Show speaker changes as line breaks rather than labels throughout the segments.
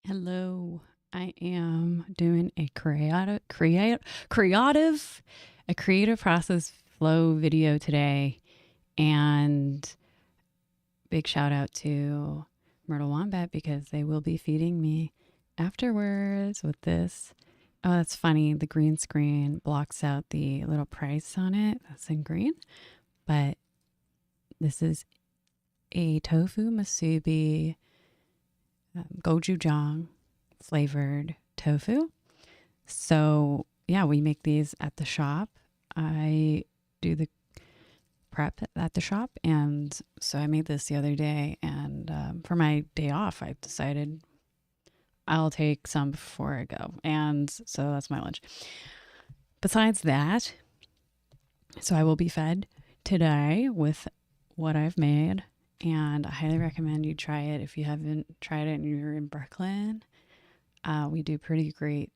Hello. I am doing a creative process flow video today, and big shout out to Myrtle Wombat because they will be feeding me afterwards with this. Oh, that's funny. The green screen blocks out the little price on it. That's in green, but this is a tofu musubi gochujang flavored tofu. So yeah, we make these at the shop. I do the prep at the shop, and so I made this the other day. And for my day off, I decided I'll take some before I go, and so that's my lunch. Besides that, so I will be fed today with what I've made, and I highly recommend you try it if you haven't tried it and you're in Brooklyn. We do pretty great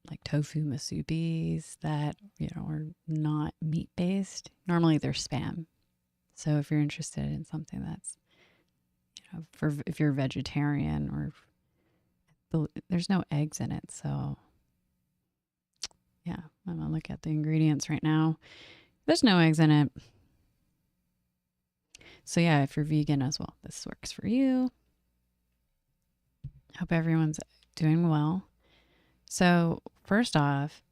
like tofu musubis that are not meat based. Normally they're spam. So if you're interested in something that's for if you're vegetarian or there's no eggs in it, so yeah, I'm gonna look at the ingredients right now. There's no eggs in it. So yeah, if you're vegan as well, this works for you. Hope everyone's doing well. So first off,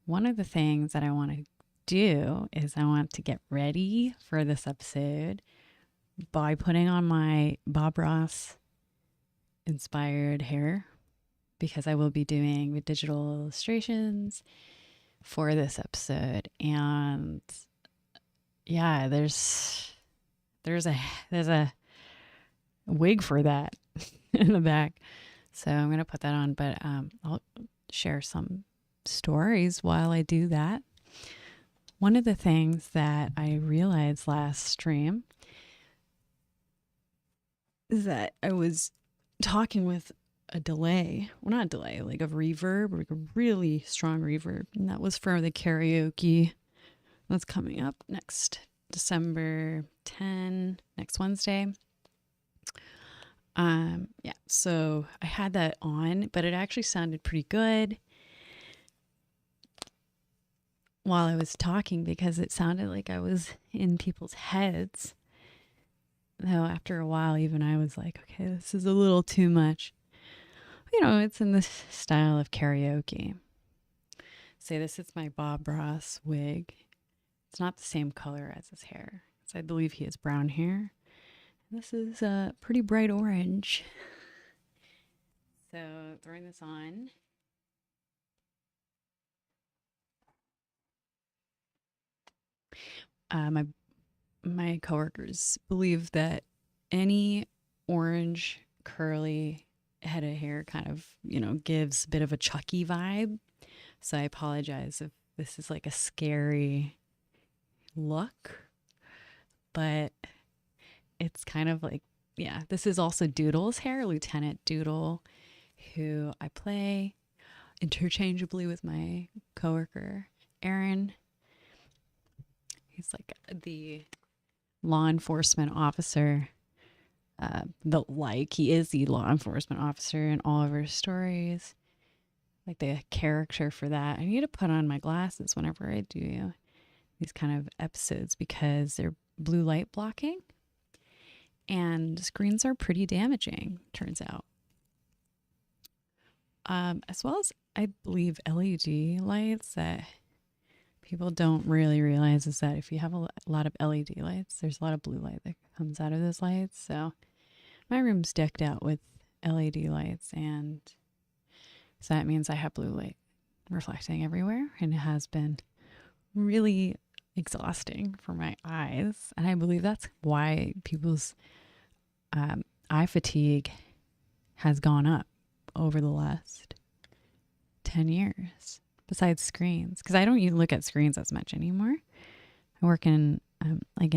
one of the things that I want to do is I want to get ready for this episode by putting on my Bob Ross inspired hair, because I will be doing digital illustrations for this episode. And yeah, there's a wig for that in the back. So I'm going to put that on, but I'll share some stories while I do that. One of the things that I realized last stream is that I was talking with a delay. Well, not a delay, like a reverb, like a really strong reverb. And that was for the karaoke that's coming up next December 10, next Wednesday. Yeah, so I had that on, but it actually sounded pretty good while I was talking, because it sounded like I was in people's heads. Though after a while, even I was like, okay, this is a little too much. It's in the style of karaoke. So this is my Bob Ross wig. It's not the same color as his hair, because I believe he has brown hair. This is pretty bright orange. So throwing this on. My coworkers believe that any orange curly head of hair kind of gives a bit of a Chucky vibe. So I apologize if this is like a scary look, but it's kind of like, yeah, this is also Doodle's hair, Lieutenant Doodle, who I play interchangeably with my coworker, Aaron. He's like the law enforcement officer. He is the law enforcement officer in all of our stories. Like the character for that. I need to put on my glasses whenever I do these kind of episodes, because they're blue light blocking. And screens are pretty damaging, turns out. As well as, I believe, LED lights that people don't really realize is that if you have a lot of LED lights, there's a lot of blue light that comes out of those lights. So my room's decked out with LED lights, and so that means I have blue light reflecting everywhere, and it has been really exhausting for my eyes. And I believe that's why people's eye fatigue has gone up over the last 10 years, besides screens, because I don't even look at screens as much anymore. I work in like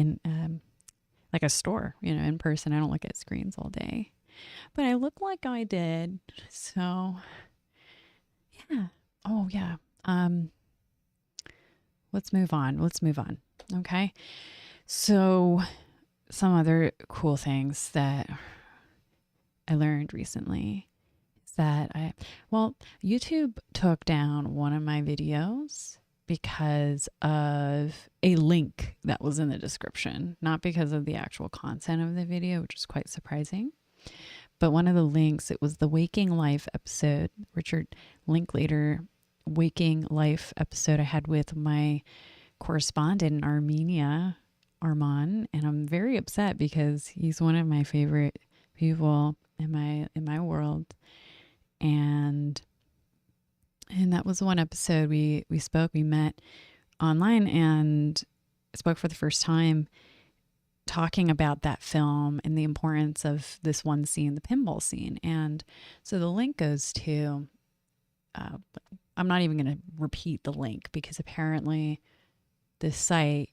a store, in person. I don't look at screens all day, but I look like I did. So yeah. Oh yeah. Let's move on. Okay. So some other cool things that I learned recently YouTube took down one of my videos because of a link that was in the description, not because of the actual content of the video, which is quite surprising. But one of the links, it was the Waking Life episode, Richard Linklater Waking Life episode I had with my correspondent in Armenia, Arman, and I'm very upset because he's one of my favorite people in my world. And that was one episode we met online and spoke for the first time, talking about that film and the importance of this one scene, the pinball scene. And so the link goes to, I'm not even going to repeat the link because apparently this site,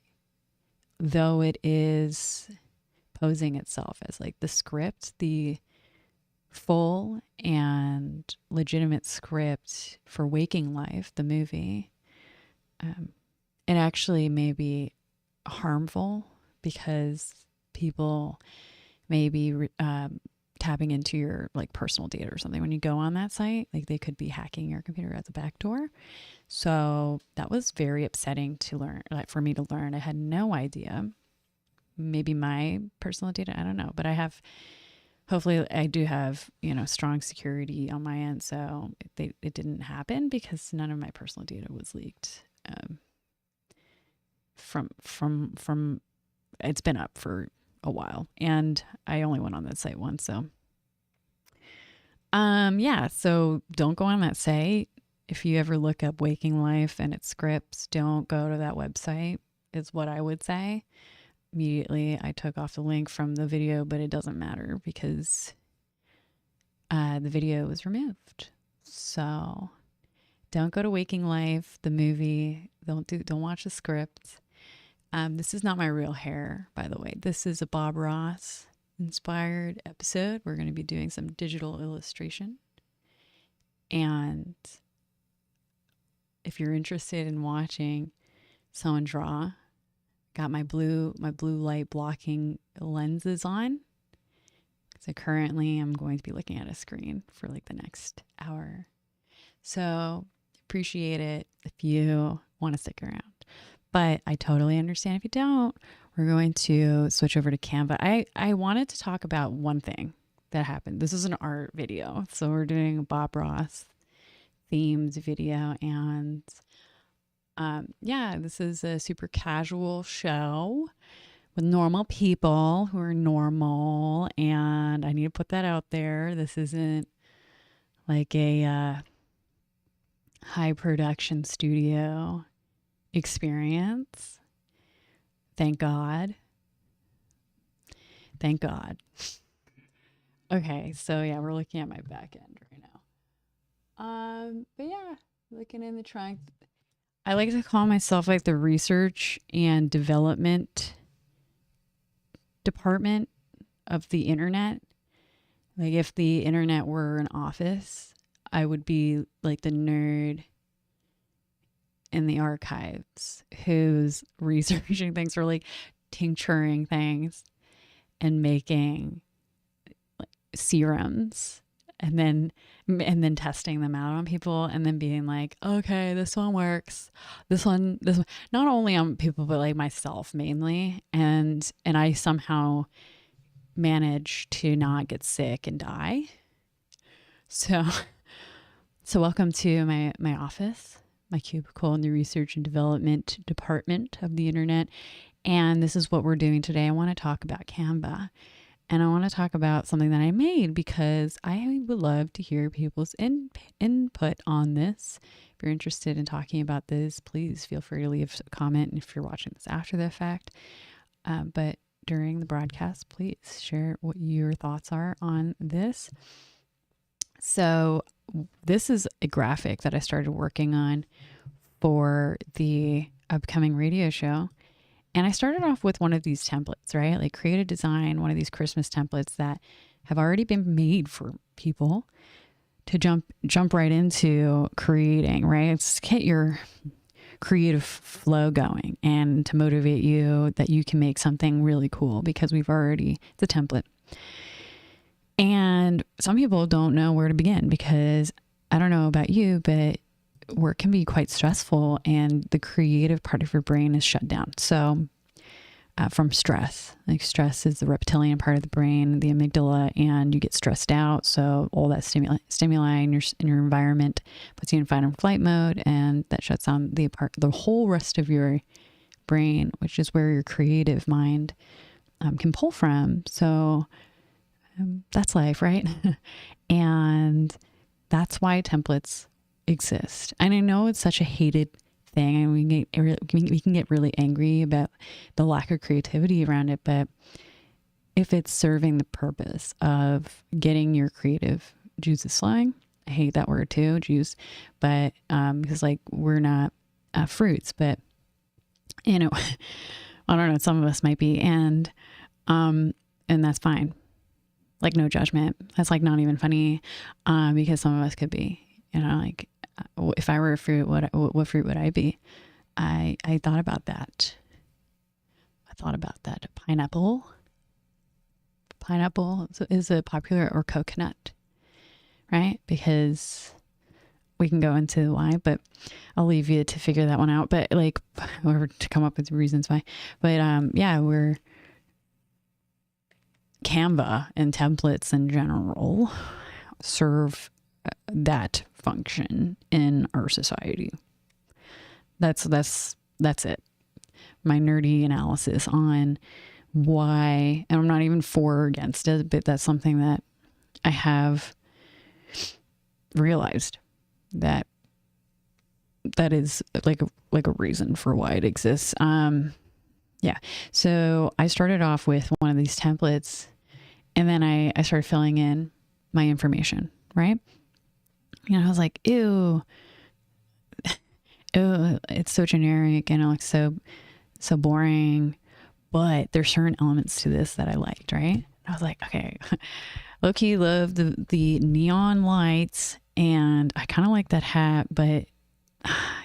though it is posing itself as like the script, the full and legitimate script for Waking Life, the movie, it actually may be harmful because people may be tapping into your like personal data or something when you go on that site. Like they could be hacking your computer as a backdoor. So that was very upsetting to learn, like for me to learn. I had no idea. Maybe my personal data, I don't know, but hopefully I do have, strong security on my end. So it didn't happen because none of my personal data was leaked. From it's been up for a while and I only went on that site once. So, so don't go on that site. If you ever look up Waking Life and its scripts, don't go to that website is what I would say. Immediately I took off the link from the video, but it doesn't matter because the video was removed. So don't go to Waking Life, the movie. Don't watch the script. This is not my real hair, by the way. This is a Bob Ross inspired episode. We're going to be doing some digital illustration. And if you're interested in watching someone draw, got my blue light blocking lenses on. So currently I'm going to be looking at a screen for like the next hour. So appreciate it if you want to stick around. But I totally understand if you don't. We're going to switch over to Canva. I wanted to talk about one thing that happened. This is an art video. So we're doing a Bob Ross themed video. And this is a super casual show with normal people who are normal. And I need to put that out there. This isn't like a high production studio experience. Thank God. Thank God. Okay, so yeah, we're looking at my back end right now. But yeah, looking in the trunk. I like to call myself like the research and development department of the internet. Like if the internet were an office, I would be like the nerd in the archives who's researching things or like tincturing things and making like serums and then testing them out on people and then being like, okay, this one works. This one, not only on people, but like myself mainly. And I somehow manage to not get sick and die. So welcome to my office, my cubicle in the research and development department of the internet. And this is what we're doing today. I want to talk about Canva. And I want to talk about something that I made because I would love to hear people's input on this. If you're interested in talking about this, please feel free to leave a comment if you're watching this after the fact. But during the broadcast, please share what your thoughts are on this. So this is a graphic that I started working on for the upcoming radio show. And I started off with one of these templates, right? Like create a design, one of these Christmas templates that have already been made for people to jump right into creating, right? It's get your creative flow going and to motivate you that you can make something really cool because it's a template. And some people don't know where to begin because I don't know about you, but work can be quite stressful and the creative part of your brain is shut down. So from stress, like stress is the reptilian part of the brain, the amygdala, and you get stressed out. So all that stimuli in your environment puts you in fight or flight mode, and that shuts down the whole rest of your brain, which is where your creative mind can pull from. So that's life, right? And that's why templates exist. And I know it's such a hated thing, and we can get really angry about the lack of creativity around it. But if it's serving the purpose of getting your creative juices flowing, I hate that word too, juice, but because like we're not fruits, but you know, I don't know, some of us might be, and that's fine. Like no judgment. That's like not even funny, because some of us could be, you know, like if I were a fruit, what fruit would I be? I thought about that. Pineapple. Pineapple is a popular, or coconut, right? Because we can go into why, but I'll leave you to figure that one out. But like, or to come up with reasons why. But yeah, we're Canva and templates in general serve that function in our society. That's it. My nerdy analysis on why, and I'm not even for or against it, but that's something that I have realized that is like a reason for why it exists. Yeah. So I started off with one of these templates, and then I started filling in my information, right? You know, I was like, ew, it's so generic and it looks so boring, but there's certain elements to this that I liked, right? I was like, okay, low-key love the neon lights, and I kind of like that hat, but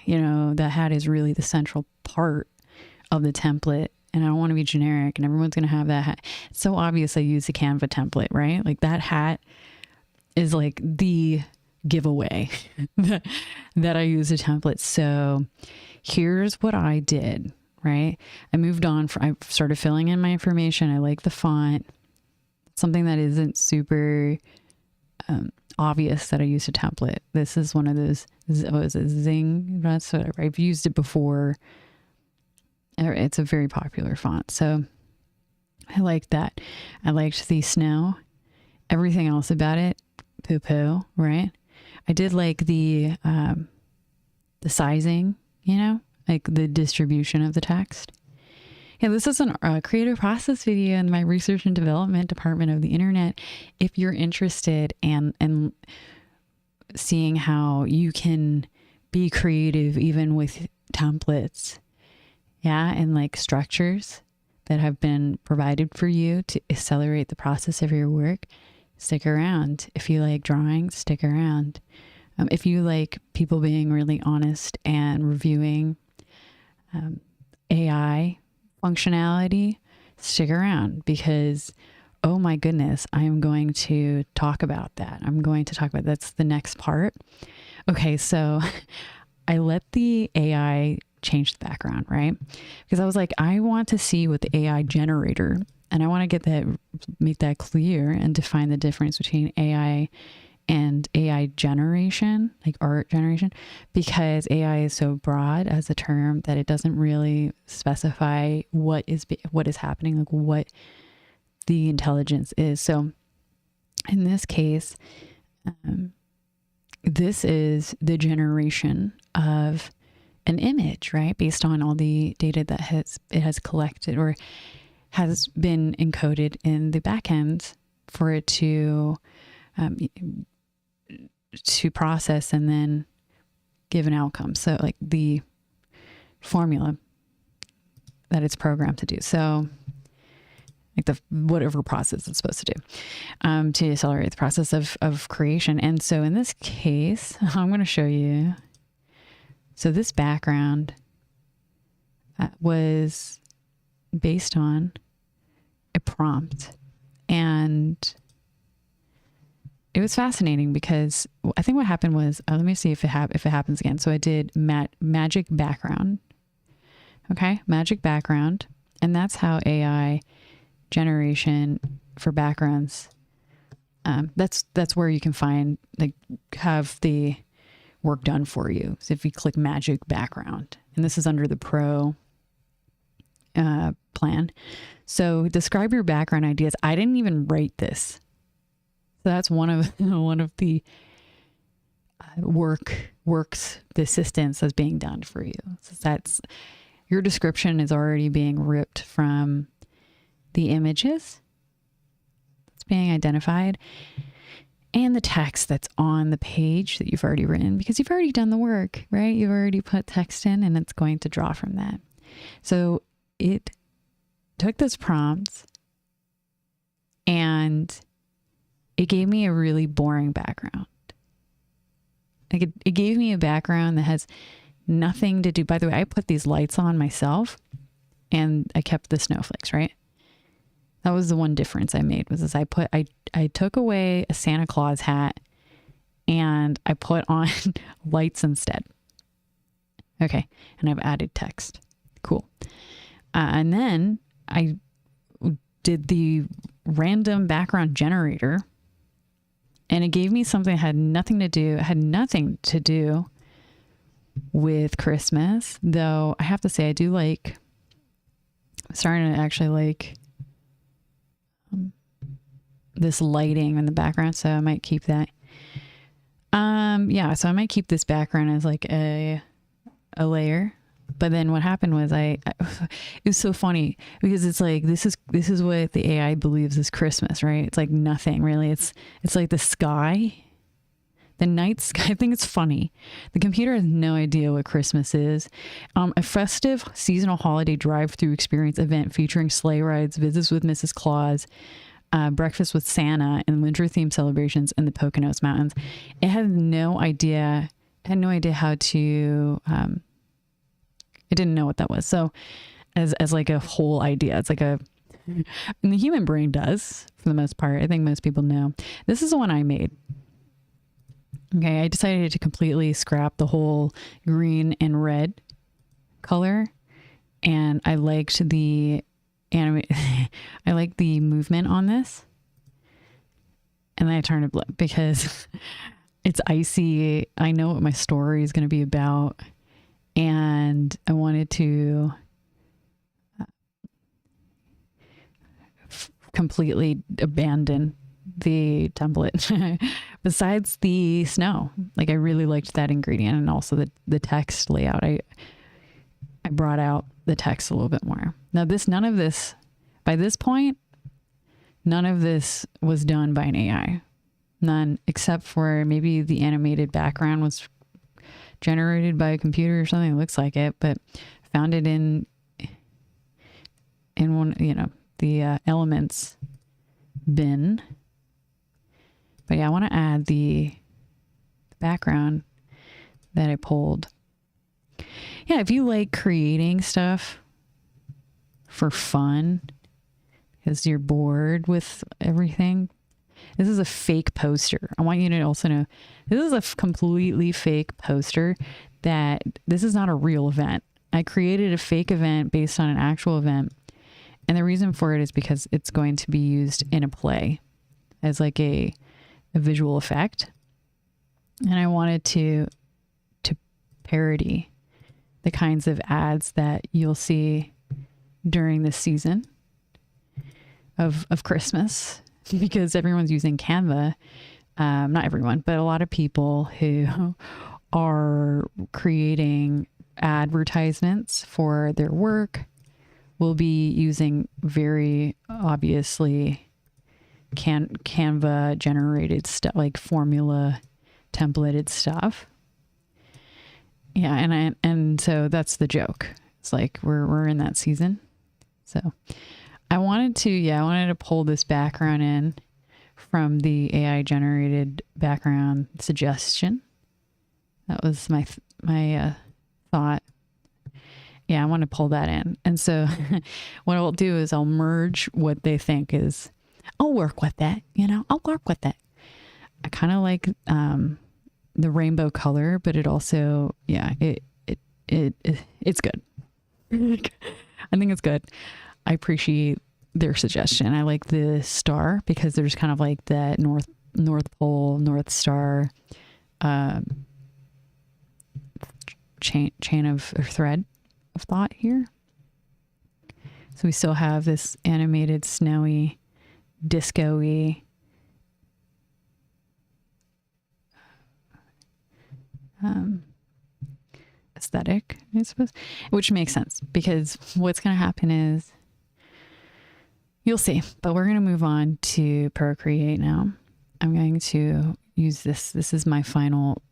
you know, that hat is really the central part of the template, and I don't want to be generic and everyone's going to have that hat. It's so obvious I use a Canva template, right? Like that hat is like the giveaway that I use a template. So here's what I did, right? I moved on. I started filling in my information. I like the font, something that isn't super obvious that I used a template. This is one of those, what is it, Zing? That's what I've used it before. It's a very popular font. So I liked that. I liked the snow. Everything else about it, poo-poo, right? I did like the sizing, you know, like the distribution of the text. Yeah, this is a creative process video in my research and development department of the internet. If you're interested in seeing how you can be creative even with templates, yeah, and like structures that have been provided for you to accelerate the process of your work, stick around. If you like drawing, stick around. If you like people being really honest and reviewing AI functionality, stick around, because oh my goodness, I am going to talk about that. That's the next part. Okay, so I let the AI change the background, right? Because I was like, I want to see what the AI generator, and I want to make that clear and define the difference between AI and AI generation, like art generation, because AI is so broad as a term that it doesn't really specify what is happening, like what the intelligence is. So in this case, this is the generation of an image, right? Based on all the data that it has collected or has been encoded in the backend for it to process and then give an outcome. So like the formula that it's programmed to do. So like whatever process it's supposed to do to accelerate the process of creation. And so in this case, I'm going to show you. So this background was based on a prompt, and it was fascinating because I think what happened was, let me see if it happens again. So I did magic background. Okay. Magic background. And that's how AI generation for backgrounds. That's where you can find, like, have the work done for you. So if you click magic background, and this is under the pro plan. So describe your background ideas. I didn't even write this. So that's one of the works, the assistance that's being done for you. So that's, your description is already being ripped from the images that's being identified and the text that's on the page that you've already written, because you've already done the work, right? You've already put text in, and it's going to draw from that. So it took those prompts and it gave me a really boring background. Like it gave me a background that has nothing to do. By the way, I put these lights on myself and I kept the snowflakes, right? That was the one difference I made, was I took away a Santa Claus hat and I put on lights instead. Okay. And I've added text. Cool. And then I did the random background generator, and it gave me something that had nothing to do with Christmas. Though I have to say, I'm starting to actually like this lighting in the background. So I might keep that. So I might keep this background as like a layer. But then what happened was it was so funny because it's like, this is what the AI believes is Christmas, right? It's like nothing really. It's like the sky, the night sky. I think it's funny. The computer has no idea what Christmas is. A festive seasonal holiday drive-through experience event featuring sleigh rides, visits with Mrs. Claus, breakfast with Santa, and winter-themed celebrations in the Poconos Mountains. It had no idea how to, it didn't know what that was. So as like a whole idea, it's like and the human brain does for the most part. I think most people know. This is the one I made. Okay. I decided to completely scrap the whole green and red color. And I liked the I like the movement on this. And then I turned it blue because it's icy. I know what my story is going to be about. And I wanted to completely abandon the template besides the snow. Like I really liked that ingredient, and also the text layout. I brought out the text a little bit more. Now by this point, none of this was done by an AI. None, except for maybe the animated background was generated by a computer or something. It looks like it, but found it in one, the elements bin. But yeah, I want to add the background that I pulled. Yeah, if you like creating stuff for fun because you're bored with everything, this is a fake poster. I want you to also know this is a completely fake poster, that this is not a real event. I created a fake event based on an actual event. And the reason for it is because it's going to be used in a play as like a visual effect. And I wanted to parody the kinds of ads that you'll see during this season of Christmas, because everyone's using Canva. Not everyone, but a lot of people who are creating advertisements for their work will be using very obviously Canva generated stuff, like formula templated stuff. Yeah. And so that's the joke. It's like we're in that season. So I wanted to pull this background in from the AI generated background suggestion. That was my thought. Yeah, I want to pull that in. And so what I'll do is I'll merge what they think is, I'll work with that, I'll work with that. I kind of like the rainbow color, but it also, yeah, it's good. I think it's good. I appreciate their suggestion. I like the star because there's kind of like that North Pole, North Star chain of or thread of thought here. So we still have this animated, snowy, disco-y aesthetic, I suppose, which makes sense because what's going to happen is you'll see, but we're going to move on to Procreate now. I'm going to use this. This is my final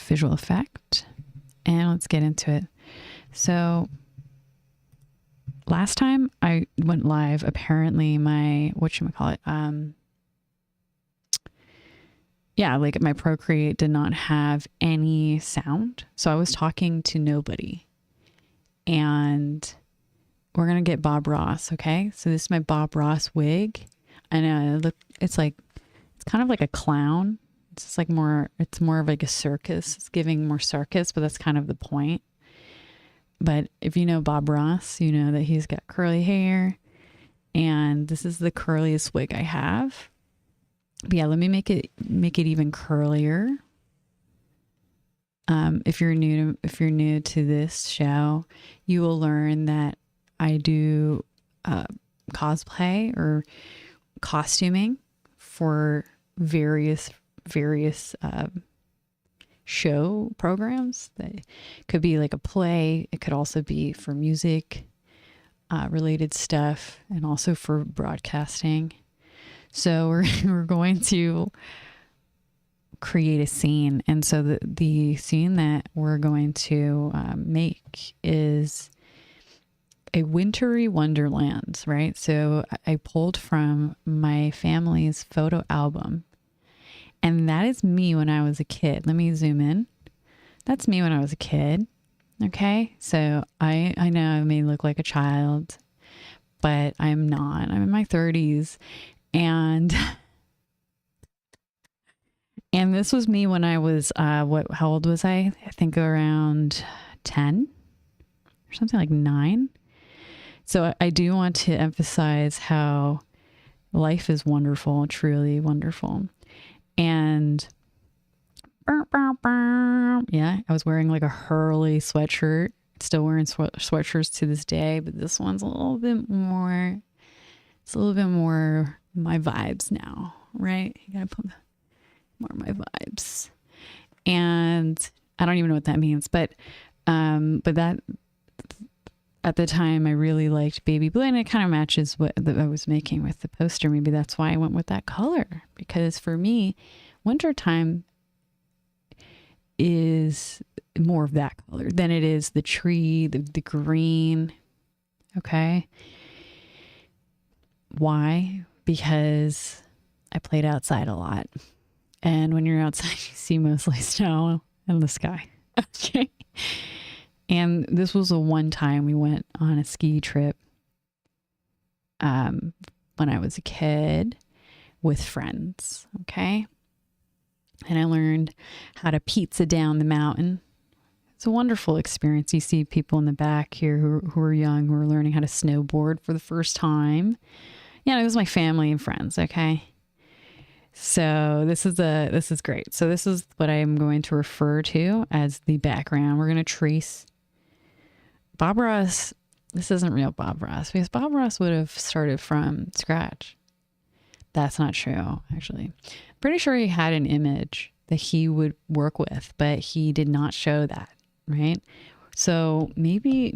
visual effect, and let's get into it. So last time I went live, apparently my, whatchamacallit, yeah, like my Procreate did not have any sound. So I was talking to nobody. And we're going to get Bob Ross, okay? So this is my Bob Ross wig. And it's kind of like a clown. It's just like it's more of like a circus. It's giving more circus, but that's kind of the point. But if you know Bob Ross, you know that he's got curly hair. And this is the curliest wig I have. But yeah, let me make it even curlier. If you're new to this show, you will learn that I do cosplay or costuming for various show programs. That could be like a play. It could also be for music related stuff, and also for broadcasting. So we're going to create a scene. And so the scene that we're going to make is a wintry wonderland, right? So I pulled from my family's photo album. And that is me when I was a kid. Let me zoom in. That's me when I was a kid. Okay. So I know I may look like a child, but I'm not. I'm in my 30s. And this was me when I was, how old was I? I think around 10 or something, like 9. So I do want to emphasize how life is wonderful, truly wonderful. And yeah, I was wearing like a Hurley sweatshirt, still wearing sweatshirts to this day, but this one's a little bit more, it's a little bit more my vibes now, right? You gotta put more my vibes. And I don't even know what that means, but that at the time I really liked baby blue, and it kind of matches what I was making with the poster. Maybe that's why I went with that color, because for me, wintertime is more of that color than it is the tree, the green. Okay. Why? Because I played outside a lot. And when you're outside, you see mostly snow and the sky. Okay. And this was a one time we went on a ski trip when I was a kid with friends. Okay. And I learned how to pizza down the mountain. It's a wonderful experience. You see people in the back here who are young, who are learning how to snowboard for the first time. Yeah, it was my family and friends. Okay. So this is great. So this is what I am going to refer to as the background. We're going to trace Bob Ross. This isn't real Bob Ross, because Bob Ross would have started from scratch. That's not true, actually. Pretty sure he had an image that he would work with, but he did not show that, right? So maybe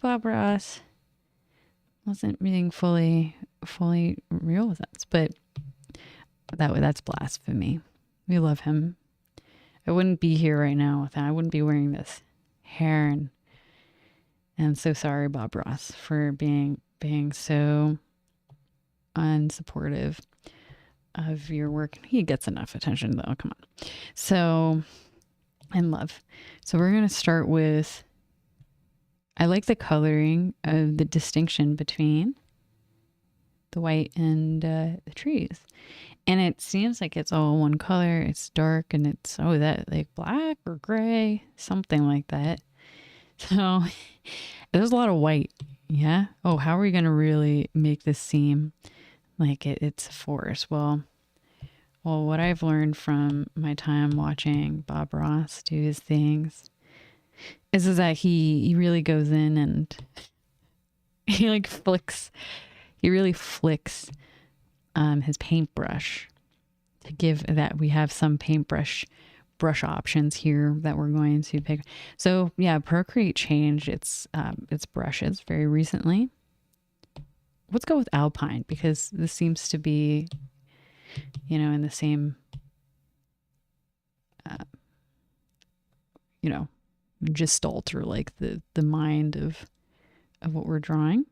Bob Ross wasn't being fully real with us, but that's blasphemy. We love him. I wouldn't be here right now without. I wouldn't be wearing this hair, and I'm so sorry, Bob Ross, for being so unsupportive of your work. He gets enough attention though. Come on. So, and love. So we're gonna start with. I like the coloring of the distinction between the white and the trees. And it seems like it's all one color. It's dark and it's, oh, that like black or gray, something like that. So there's a lot of white. Yeah. Oh, how are we going to really make this seem like it's a forest? Well, what I've learned from my time watching Bob Ross do his things is that he really goes in and he like he really flicks his paintbrush to give that we have some brush options here that we're going to pick. So yeah, Procreate changed its brushes very recently. Let's go with Alpine because this seems to be, in the same, gestalt or like the mind of what we're drawing.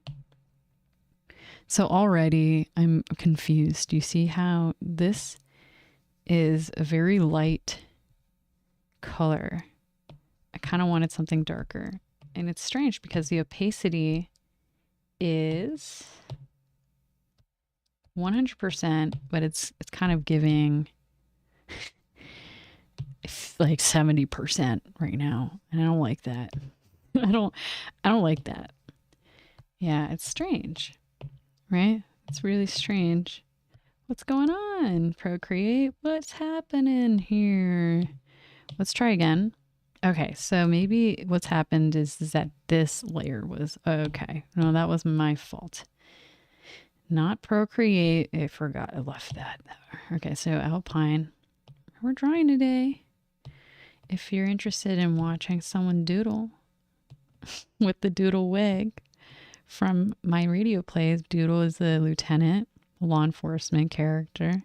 So already I'm confused. You see how this is a very light color. I kind of wanted something darker. And it's strange because the opacity is 100%, but it's kind of giving like 70% right now. And I don't like that. I don't like that. Yeah, it's strange. Right? It's really strange. What's going on, Procreate? What's happening here? Let's try again. Okay, so maybe what's happened is that this layer was okay. No, that was my fault. Not Procreate. I forgot. I left that there. Okay, so Alpine. We're drawing today. If you're interested in watching someone doodle with the doodle wig from my radio plays, Doodle is the lieutenant, law enforcement character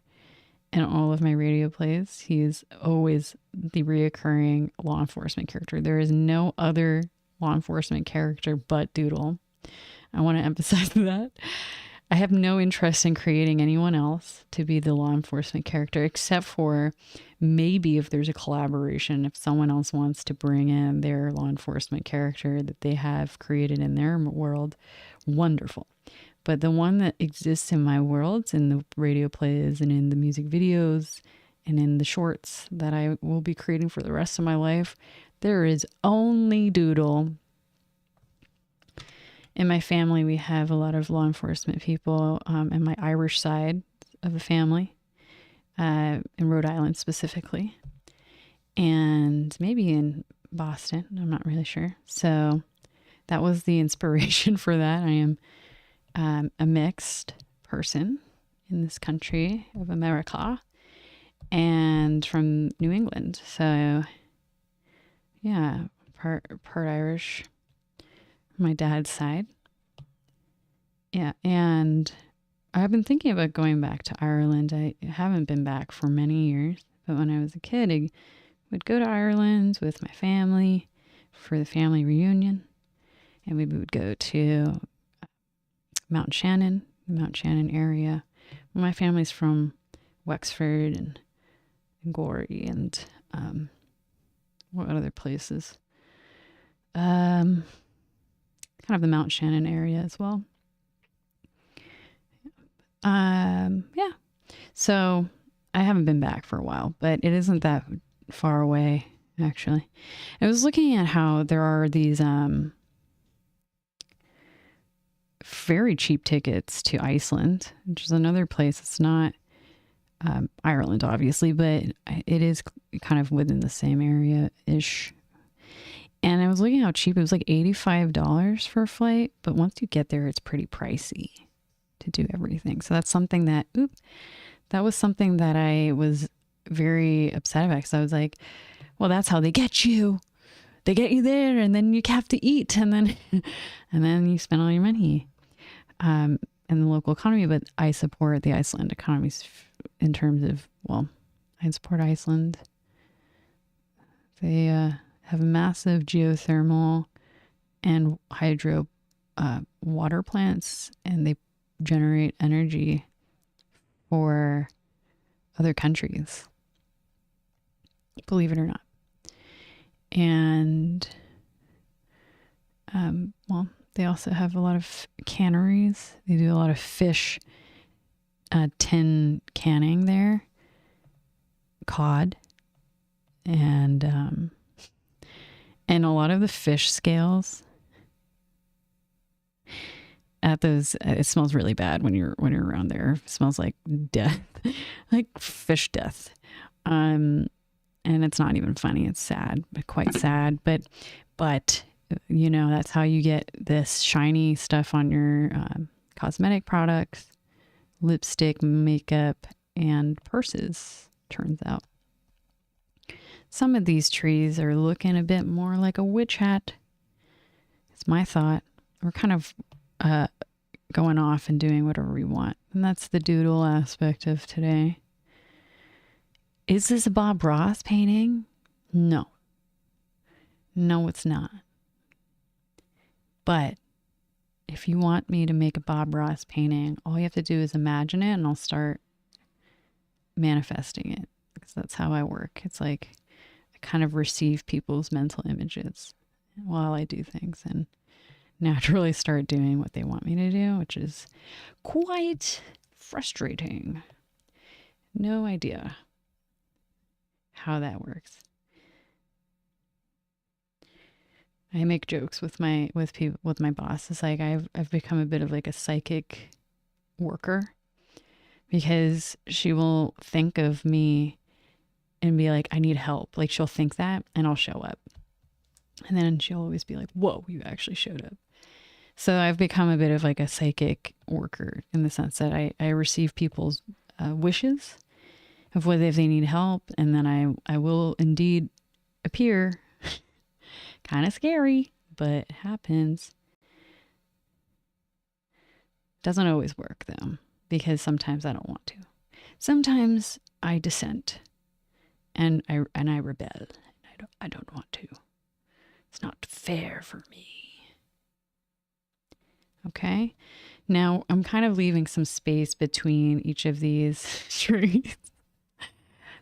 in all of my radio plays. He's always the reoccurring law enforcement character. There is no other law enforcement character but Doodle. I want to emphasize that. I have no interest in creating anyone else to be the law enforcement character, except for maybe if there's a collaboration, if someone else wants to bring in their law enforcement character that they have created in their world, wonderful. But the one that exists in my worlds, in the radio plays and in the music videos and in the shorts that I will be creating for the rest of my life, there is only Doodle. In my family, we have a lot of law enforcement people in my Irish side of the family, in Rhode Island specifically, and maybe in Boston. I'm not really sure. So that was the inspiration for that. I am a mixed person in this country of America and from New England. So yeah, part Irish, my dad's side. Yeah, and I've been thinking about going back to Ireland. I haven't been back for many years, but when I was a kid, I would go to Ireland with my family for the family reunion, and we would go to Mount Shannon, the Mount Shannon area. My family's from Wexford and Gorey and what other places? Kind of the Mount Shannon area as well. Yeah. So I haven't been back for a while, but it isn't that far away, actually. I was looking at how there are these very cheap tickets to Iceland, which is another place. It's not Ireland, obviously, but it is kind of within the same area-ish. And I was looking how cheap it was, like $85 for a flight. But once you get there, it's pretty pricey to do everything. So that's something that was something that I was very upset about, because I was like, well, that's how they get you. They get you there, and then you have to eat, and then you spend all your money in the local economy. But I support the Iceland economies in terms of, well, I support Iceland. They have a massive geothermal and hydro water plants, and they generate energy for other countries, believe it or not. And well, they also have a lot of canneries. They do a lot of fish tin canning there, cod, and a lot of the fish scales at those. It smells really bad when you're around there. It smells like death, like fish death. And it's not even funny. It's sad, but quite sad. But you know, that's how you get this shiny stuff on your cosmetic products, lipstick, makeup, and purses. Turns out. Some of these trees are looking a bit more like a witch hat. It's my thought. We're kind of going off and doing whatever we want. And that's the doodle aspect of today. Is this a Bob Ross painting? No. No, it's not. But if you want me to make a Bob Ross painting, all you have to do is imagine it and I'll start manifesting it. Because that's how I work. It's like I kind of receive people's mental images while I do things and naturally start doing what they want me to do, which is quite frustrating. No idea how that works. I make jokes with my boss. It's like I've become a bit of like a psychic worker because she will think of me and be like, I need help. Like she'll think that and I'll show up. And then she'll always be like, whoa, you actually showed up. So I've become a bit of like a psychic worker in the sense that I receive people's wishes of whether if they need help. And then I will indeed appear. Kind of scary, but it happens. Doesn't always work though, because sometimes I don't want to. Sometimes I dissent and I rebel. I don't want to. It's not fair for me. Okay. Now I'm kind of leaving some space between each of these trees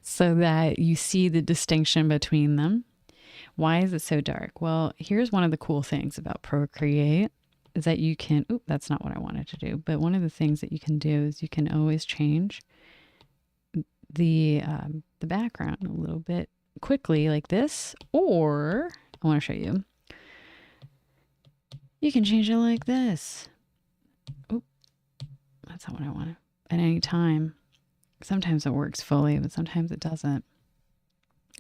so that you see the distinction between them. Why is it so dark? Well, here's one of the cool things about Procreate is that you can, that's not what I wanted to do, but one of the things that you can do is you can always change the background a little bit quickly like this, or I want to show you. You can change it like this. Oh, that's not what I want at any time. Sometimes it works fully, but sometimes it doesn't.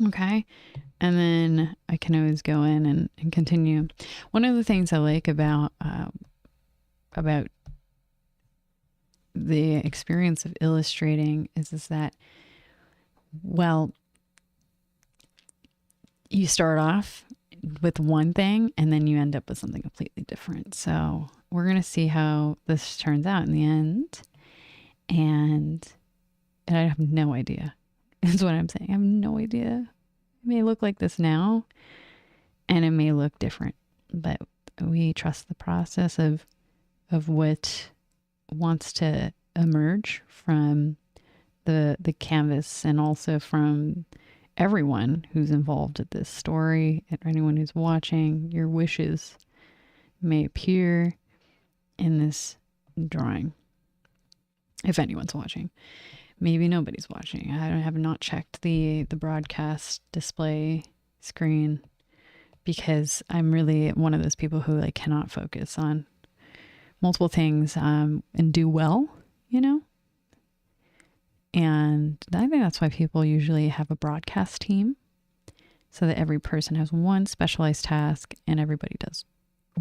Okay. And then I can always go in and continue. One of the things I like about the experience of illustrating is that, well, you start off with one thing and then you end up with something completely different. So we're going to see how this turns out in the end. And I have no idea. Is what I'm saying. I have no idea. It may look like this now and it may look different, but we trust the process of what wants to emerge from the canvas and also from everyone who's involved at this story and anyone who's watching. Your wishes may appear in this drawing if anyone's watching. Maybe nobody's watching. I have not checked the broadcast display screen because I'm really one of those people who like cannot focus on multiple things and do well, you know? And I think that's why people usually have a broadcast team so that every person has one specialized task and everybody does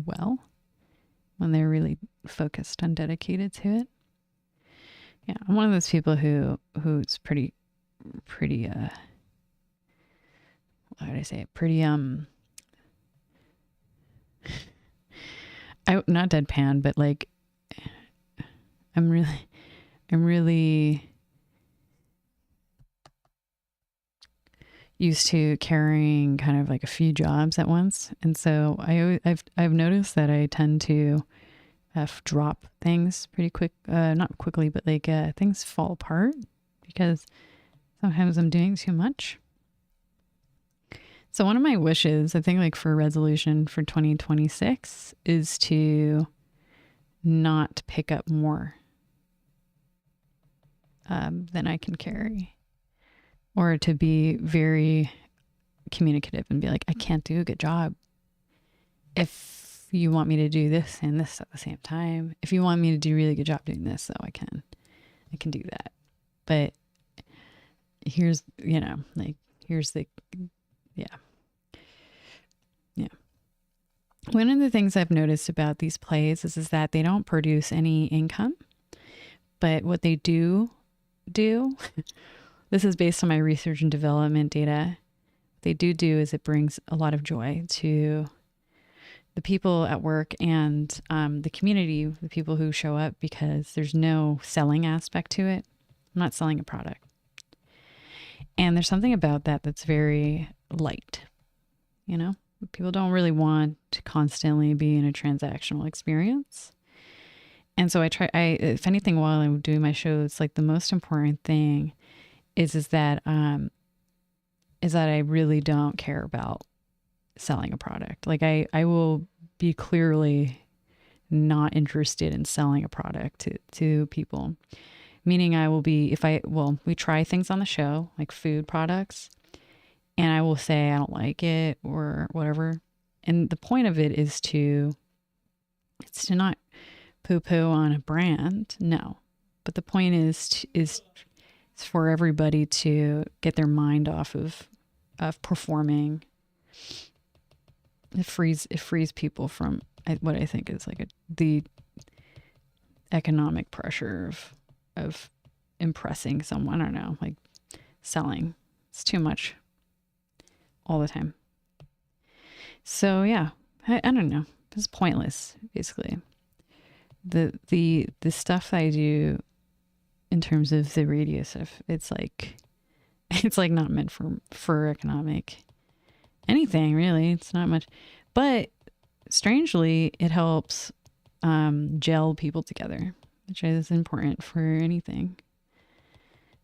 well when they're really focused and dedicated to it. Yeah, I'm one of those people who's pretty how would I say it? Pretty not deadpan, but like I'm really used to carrying kind of like a few jobs at once, and so I've noticed that I tend to drop things pretty quick, not quickly, but like things fall apart because sometimes I'm doing too much. So one of my wishes, I think like for resolution for 2026 is to not pick up more. than I can carry, or to be very communicative and be like, I can't do a good job. If you want me to do this and this at the same time, if you want me to do a really good job doing this, though, I can do that. But here's, here's the, yeah. One of the things I've noticed about these plays is that they don't produce any income, but what they do, this is based on my research and development data, what they do is it brings a lot of joy to the people at work and the community, the people who show up, because there's no selling aspect to it. I'm not selling a product. And there's something about that that's very light, People don't really want to constantly be in a transactional experience. And so if anything, while I'm doing my shows, like the most important thing is that I really don't care about selling a product. Like I will be clearly not interested in selling a product to people. Meaning I will be, we try things on the show, like food products, and I will say I don't like it or whatever. And the point of it is to not poo-poo on a brand, no. But the point is for everybody to get their mind off of performing. It frees people from what I think is like the economic pressure of impressing someone. I don't know, like selling. It's too much all the time. So yeah, I don't know. It's pointless, basically. The stuff that I do in terms of the radio stuff, it's like not meant for economic anything, really. It's not much, but strangely, it helps gel people together, which is important for anything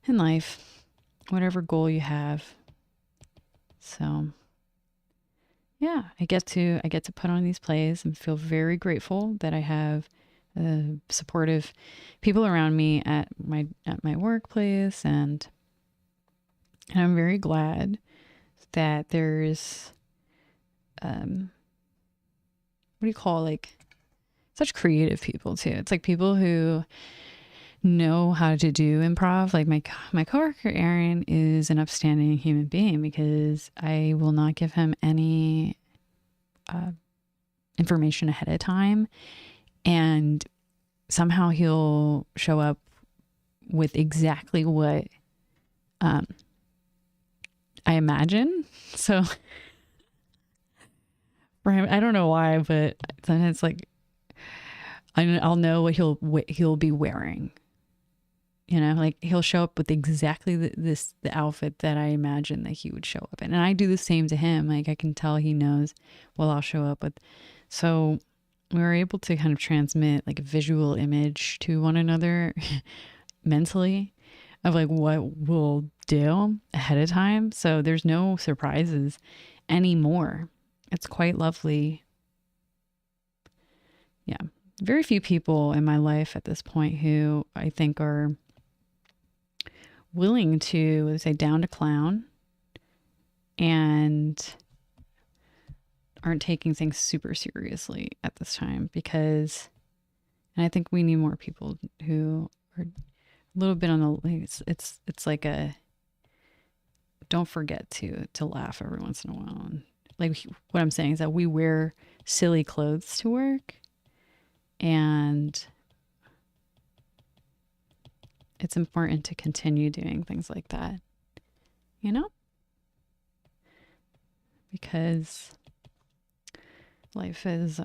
in life, whatever goal you have. So yeah, I get to put on these plays and feel very grateful that I have supportive people around me at my workplace, and I'm very glad that there's such creative people too. It's like people who know how to do improv. Like my coworker Aaron is an upstanding human being, because I will not give him any information ahead of time, and somehow he'll show up with exactly what I imagine. So for him, I don't know why, but sometimes like I'll know what he'll be wearing. Like he'll show up with exactly the outfit that I imagine that he would show up in. And I do the same to him. Like I can tell he knows what I'll show up with. So we were able to kind of transmit like a visual image to one another mentally of like what we'll do ahead of time. So there's no surprises anymore. It's quite lovely. Yeah. Very few people in my life at this point who I think are willing to, let's say, down to clown and aren't taking things super seriously at this time, because, and I think we need more people who are a little bit on the, it's like a, don't forget to laugh every once in a while. And like what I'm saying is that we wear silly clothes to work, and it's important to continue doing things like that, because life is,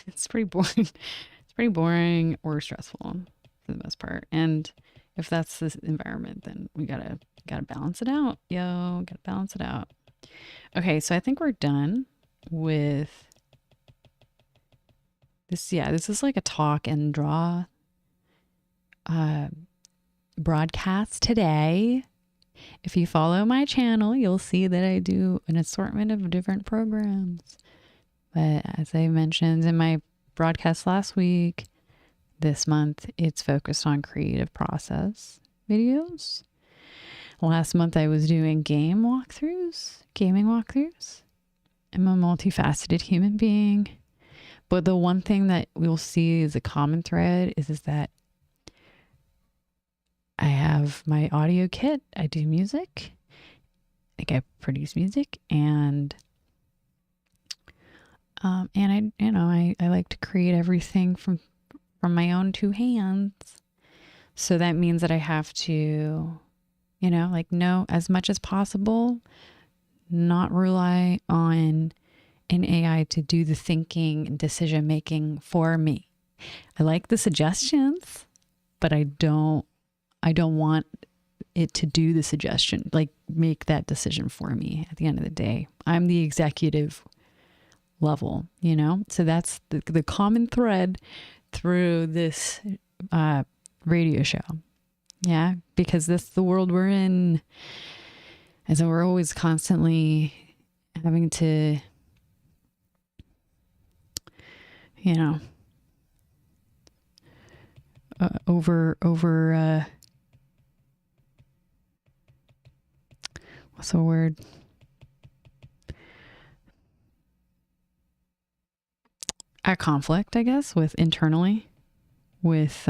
it's pretty boring. It's pretty boring or stressful for the most part. And if that's the environment, then we gotta balance it out. Gotta balance it out. Okay. So I think we're done with this. Yeah. This is like a talk and draw broadcast today. If you follow my channel, you'll see that I do an assortment of different programs. But as I mentioned in my broadcast last week, This month, it's focused on creative process videos. Last month, I was doing gaming walkthroughs. I'm a multifaceted human being. But the one thing that we'll see as a common thread is that I have my audio kit. I do music. Like I produce music, and I like to create everything from my own two hands. So that means that I have to, know as much as possible, not rely on an AI to do the thinking and decision making for me. I like the suggestions, but I don't want it to do the suggestion, like make that decision for me at the end of the day. I'm the executive level, So that's the common thread through this radio show. Yeah, because this is the world we're in. And so we're always constantly having to, what's the word? At conflict, I guess, with internally, with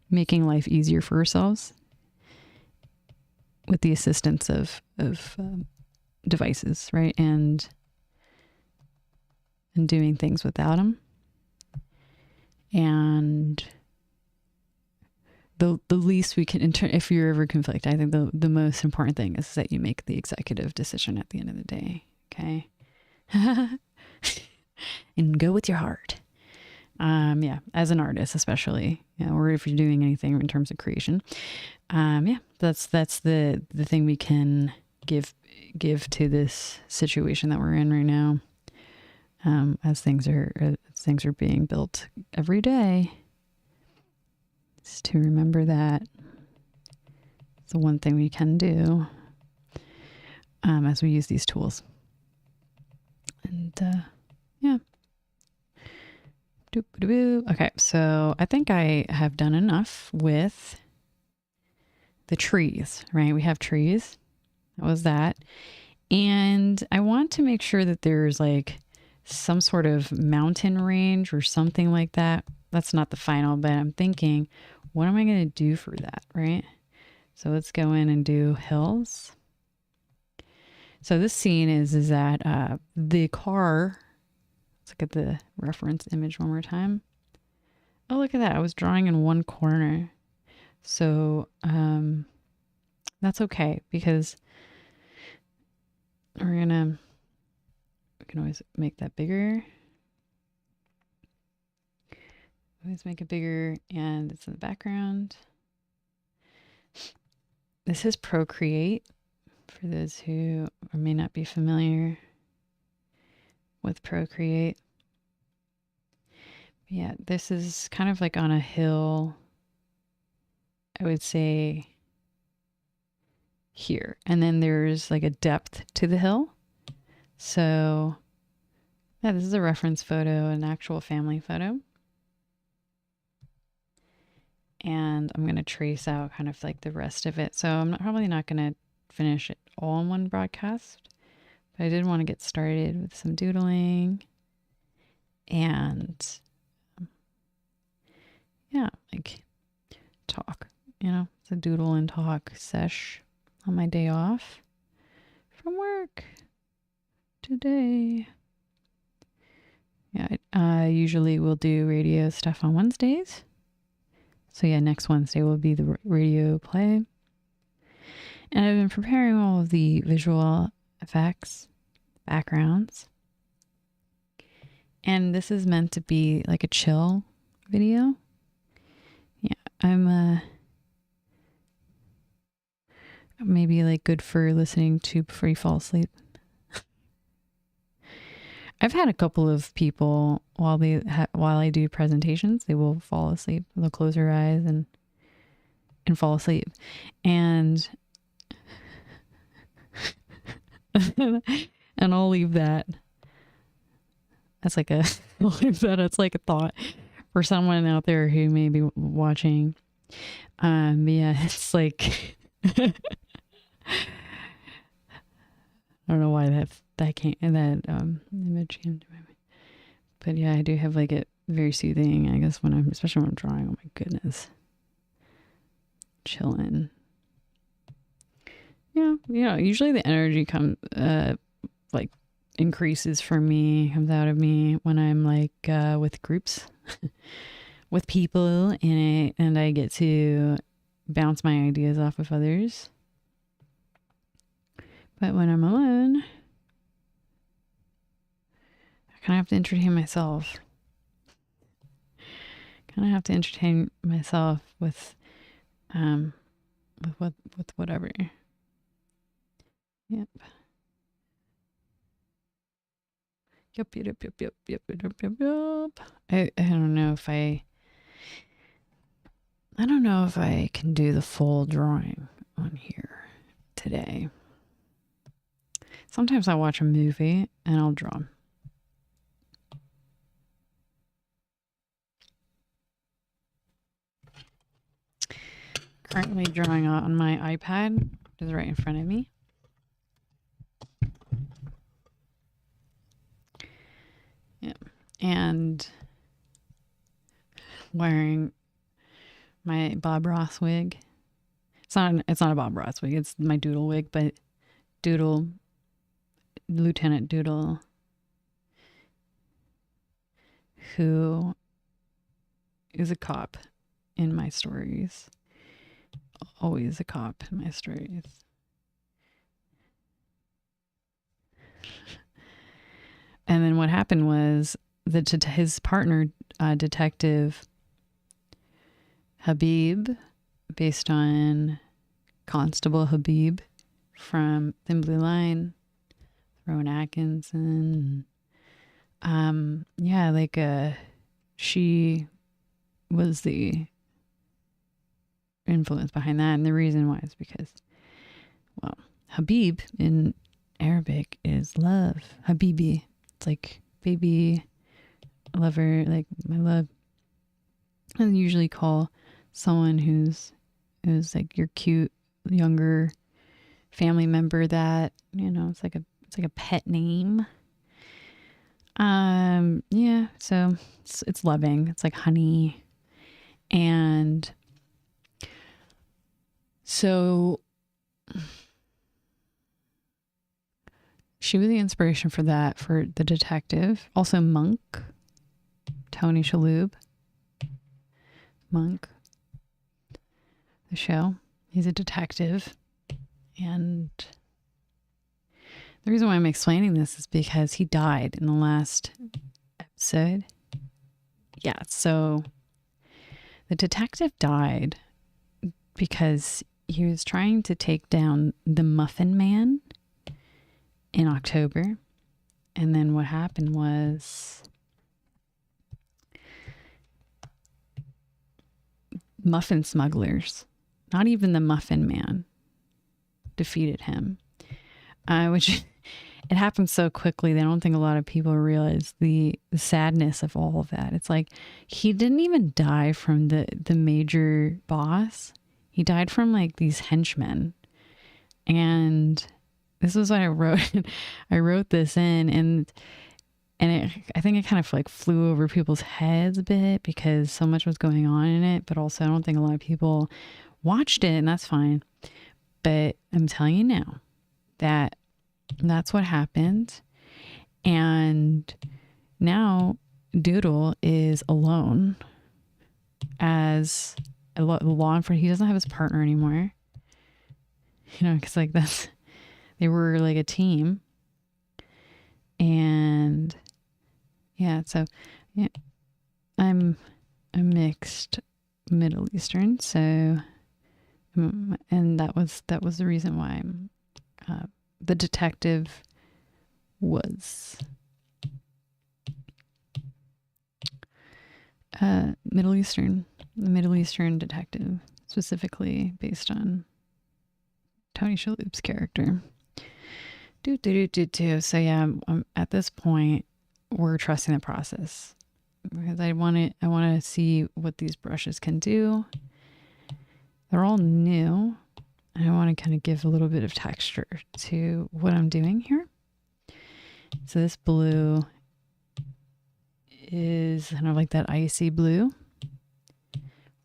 making life easier for ourselves with the assistance of devices, right? And doing things without them. And the least we can, if you're ever conflict, I think the most important thing is that you make the executive decision at the end of the day. Okay. And go with your heart. As an artist, especially, or if you're doing anything in terms of creation. That's the thing we can give to this situation that we're in right now. As things are being built every day, is to remember that it's the one thing we can do as we use these tools. And okay, so I think I have done enough with the trees, right? We have trees. That was that. And I want to make sure that there's like some sort of mountain range or something like that. That's not the final, but I'm thinking, what am I going to do for that, right? So let's go in and do hills. So this scene is that the car, let's look at the reference image one more time. Oh, look at that. I was drawing in one corner. So that's okay, because we can always make that bigger. Always make it bigger, and it's in the background. This is Procreate, for those who may not be familiar with Procreate. Yeah, this is kind of like on a hill, I would say here. And then there's like a depth to the hill. So yeah, this is a reference photo, an actual family photo. And I'm going to trace out kind of like the rest of it. So I'm probably not going to finish it all in one broadcast, but I did want to get started with some doodling and like talk, it's a doodle and talk sesh on my day off from work today. Yeah, I usually will do radio stuff on Wednesdays. So yeah, next Wednesday will be the radio play. And I've been preparing all of the visual effects, backgrounds. And this is meant to be like a chill video. Yeah, I'm maybe like good for listening to before you fall asleep. I've had a couple of people while I do presentations, they will fall asleep. They'll close their eyes and fall asleep. And and I'll leave that. That's like I'll leave that as like a thought for someone out there who may be watching. Yeah, it's like I don't know why that came that image came to my mind. But yeah, I do have like it very soothing, I guess, especially when I'm drawing. Oh my goodness. Chilling. Yeah, usually the energy like increases for me, comes out of me when I'm like with groups with people in it, and I get to bounce my ideas off of others. But when I'm alone, I kind of have to entertain myself. With whatever. Yep. Yep. I don't know if I can do the full drawing on here today. Sometimes I watch a movie and I'll draw. Currently drawing on my iPad, which is right in front of me. Yeah. And wearing my Bob Ross wig. It's not a Bob Ross wig, it's my Doodle wig, but Lieutenant Doodle, who is a cop in my stories. Always a cop in my stories. And then what happened was his partner, Detective Habib, based on Constable Habib from Thin Blue Line, Rowan Atkinson. She was the influence behind that, and the reason why is because, well, Habib in Arabic is love. Habibi. It's like baby, lover, like my love. I usually call someone who's like your cute younger family member that, it's like a pet name. Yeah, so it's loving. It's like honey. And so she was the inspiration for that, for the detective. Also Monk, Tony Shalhoub. Monk, the show. He's a detective. And the reason why I'm explaining this is because he died in the last episode. Yeah, so the detective died because he was trying to take down the Muffin Man in October. And then what happened was muffin smugglers, not even the Muffin Man, defeated him. Which it happened so quickly that I don't think a lot of people realize the sadness of all of that. It's like he didn't even die from the major boss. He died from like these henchmen. And this was what I wrote. I wrote this in, and I think it kind of like flew over people's heads a bit because so much was going on in it. But also I don't think a lot of people watched it, and that's fine. But I'm telling you now that that's what happened. And now Doodle is alone as a law enforcement. He doesn't have his partner anymore. Because like they were like a team. And yeah, so yeah, I'm a mixed Middle Eastern. So, and that was the reason why the detective was Middle Eastern, the Middle Eastern detective, specifically based on Tony Shalhoub's character. So yeah, at this point, we're trusting the process because I want to see what these brushes can do. They're all new. I want to kind of give a little bit of texture to what I'm doing here. So this blue is kind of like that icy blue.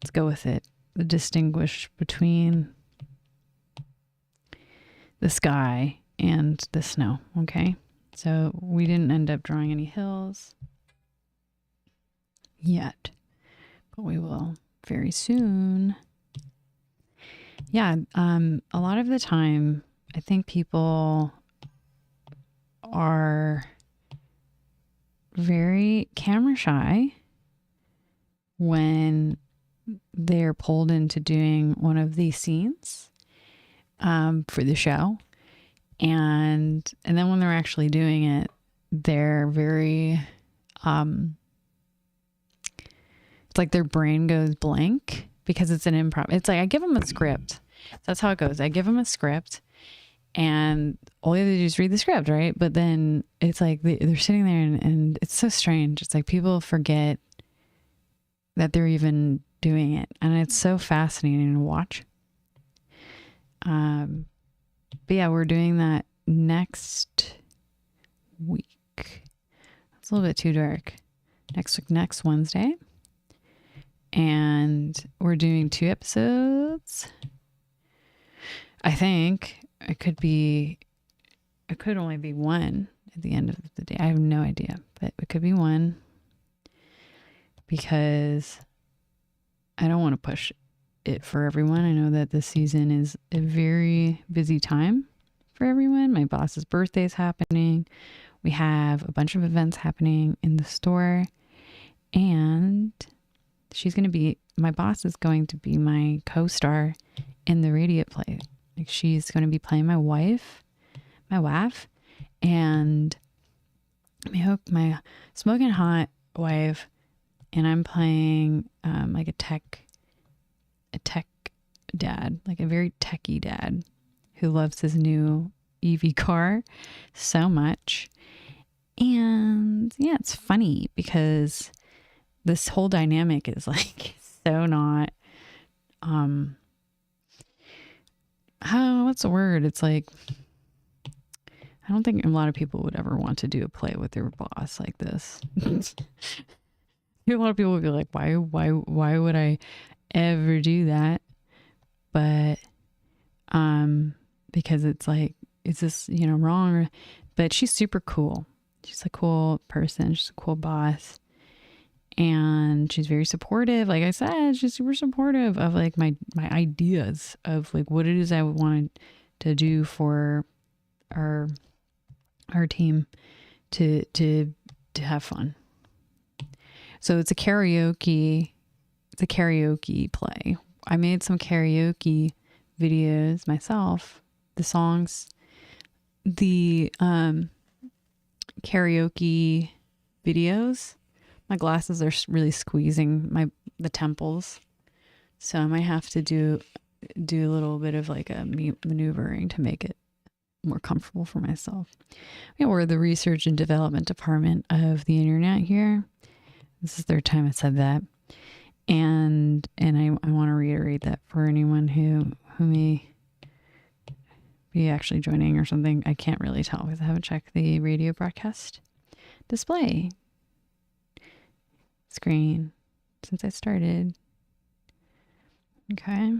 Let's go with it. Distinguish between the sky and the snow. Okay. So we didn't end up drawing any hills yet, but we will very soon. Yeah. A lot of the time, I think people are very camera shy when they're pulled into doing one of these scenes for the show, and then when they're actually doing it, they're very it's like their brain goes blank because it's an improv. It's like I give them a script. That's how it goes. I give them a script, and all you have to do is read the script, right? But then it's like they're sitting there, and it's so strange. It's like people forget that they're even doing it, and it's so fascinating to watch. But yeah, we're doing that next week. It's a little bit too dark. Next Wednesday, and we're doing 2 episodes. I think it could only be 1 at the end of the day. I have no idea, but it could be 1 because I don't want to push it for everyone. I know that this season is a very busy time for everyone. My boss's birthday is happening. We have a bunch of events happening in the store, and my boss is going to be my co-star in the radio play. Like, she's going to be playing my wife, and my smoking hot wife, and I'm playing like a tech dad, like a very techie dad who loves his new EV car so much. And yeah, it's funny because this whole dynamic is like so not what's the word? It's like, I don't think a lot of people would ever want to do a play with their boss like this. A lot of people would be like, why would I ever do that? But because it's like, is this, wrong? But she's super cool. She's a cool person. She's a cool boss. And she's very supportive. Like I said, she's super supportive of like my ideas of like what it is I wanted to do for our team to have fun. So it's a karaoke play. I made some karaoke videos myself. The songs, the karaoke videos. My glasses are really squeezing the temples, so I might have to do a little bit of like a maneuvering to make it more comfortable for myself. Yeah, we're the research and development department of the internet here. This is the 3rd time I said that, and I want to reiterate that for anyone who may be actually joining or something. I can't really tell because I haven't checked the radio broadcast display screen since I started. Okay.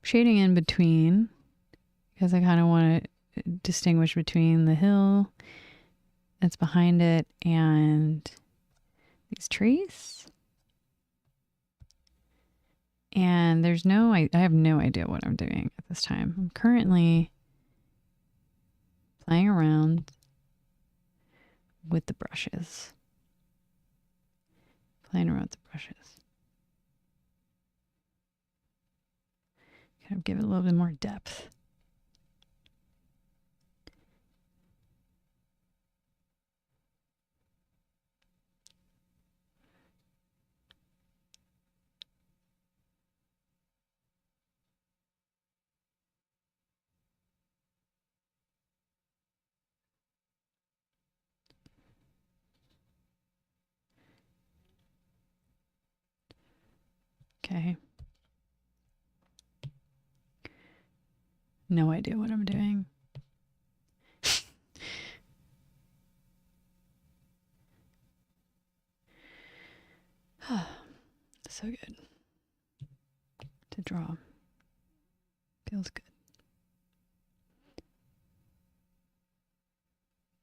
Shading in between because I kind of want to distinguish between the hill that's behind it and these trees. And I have no idea what I'm doing at this time. I'm currently playing around with the brushes. Kind of give it a little bit more depth. Okay. No idea what I'm doing. So good to draw. Feels good.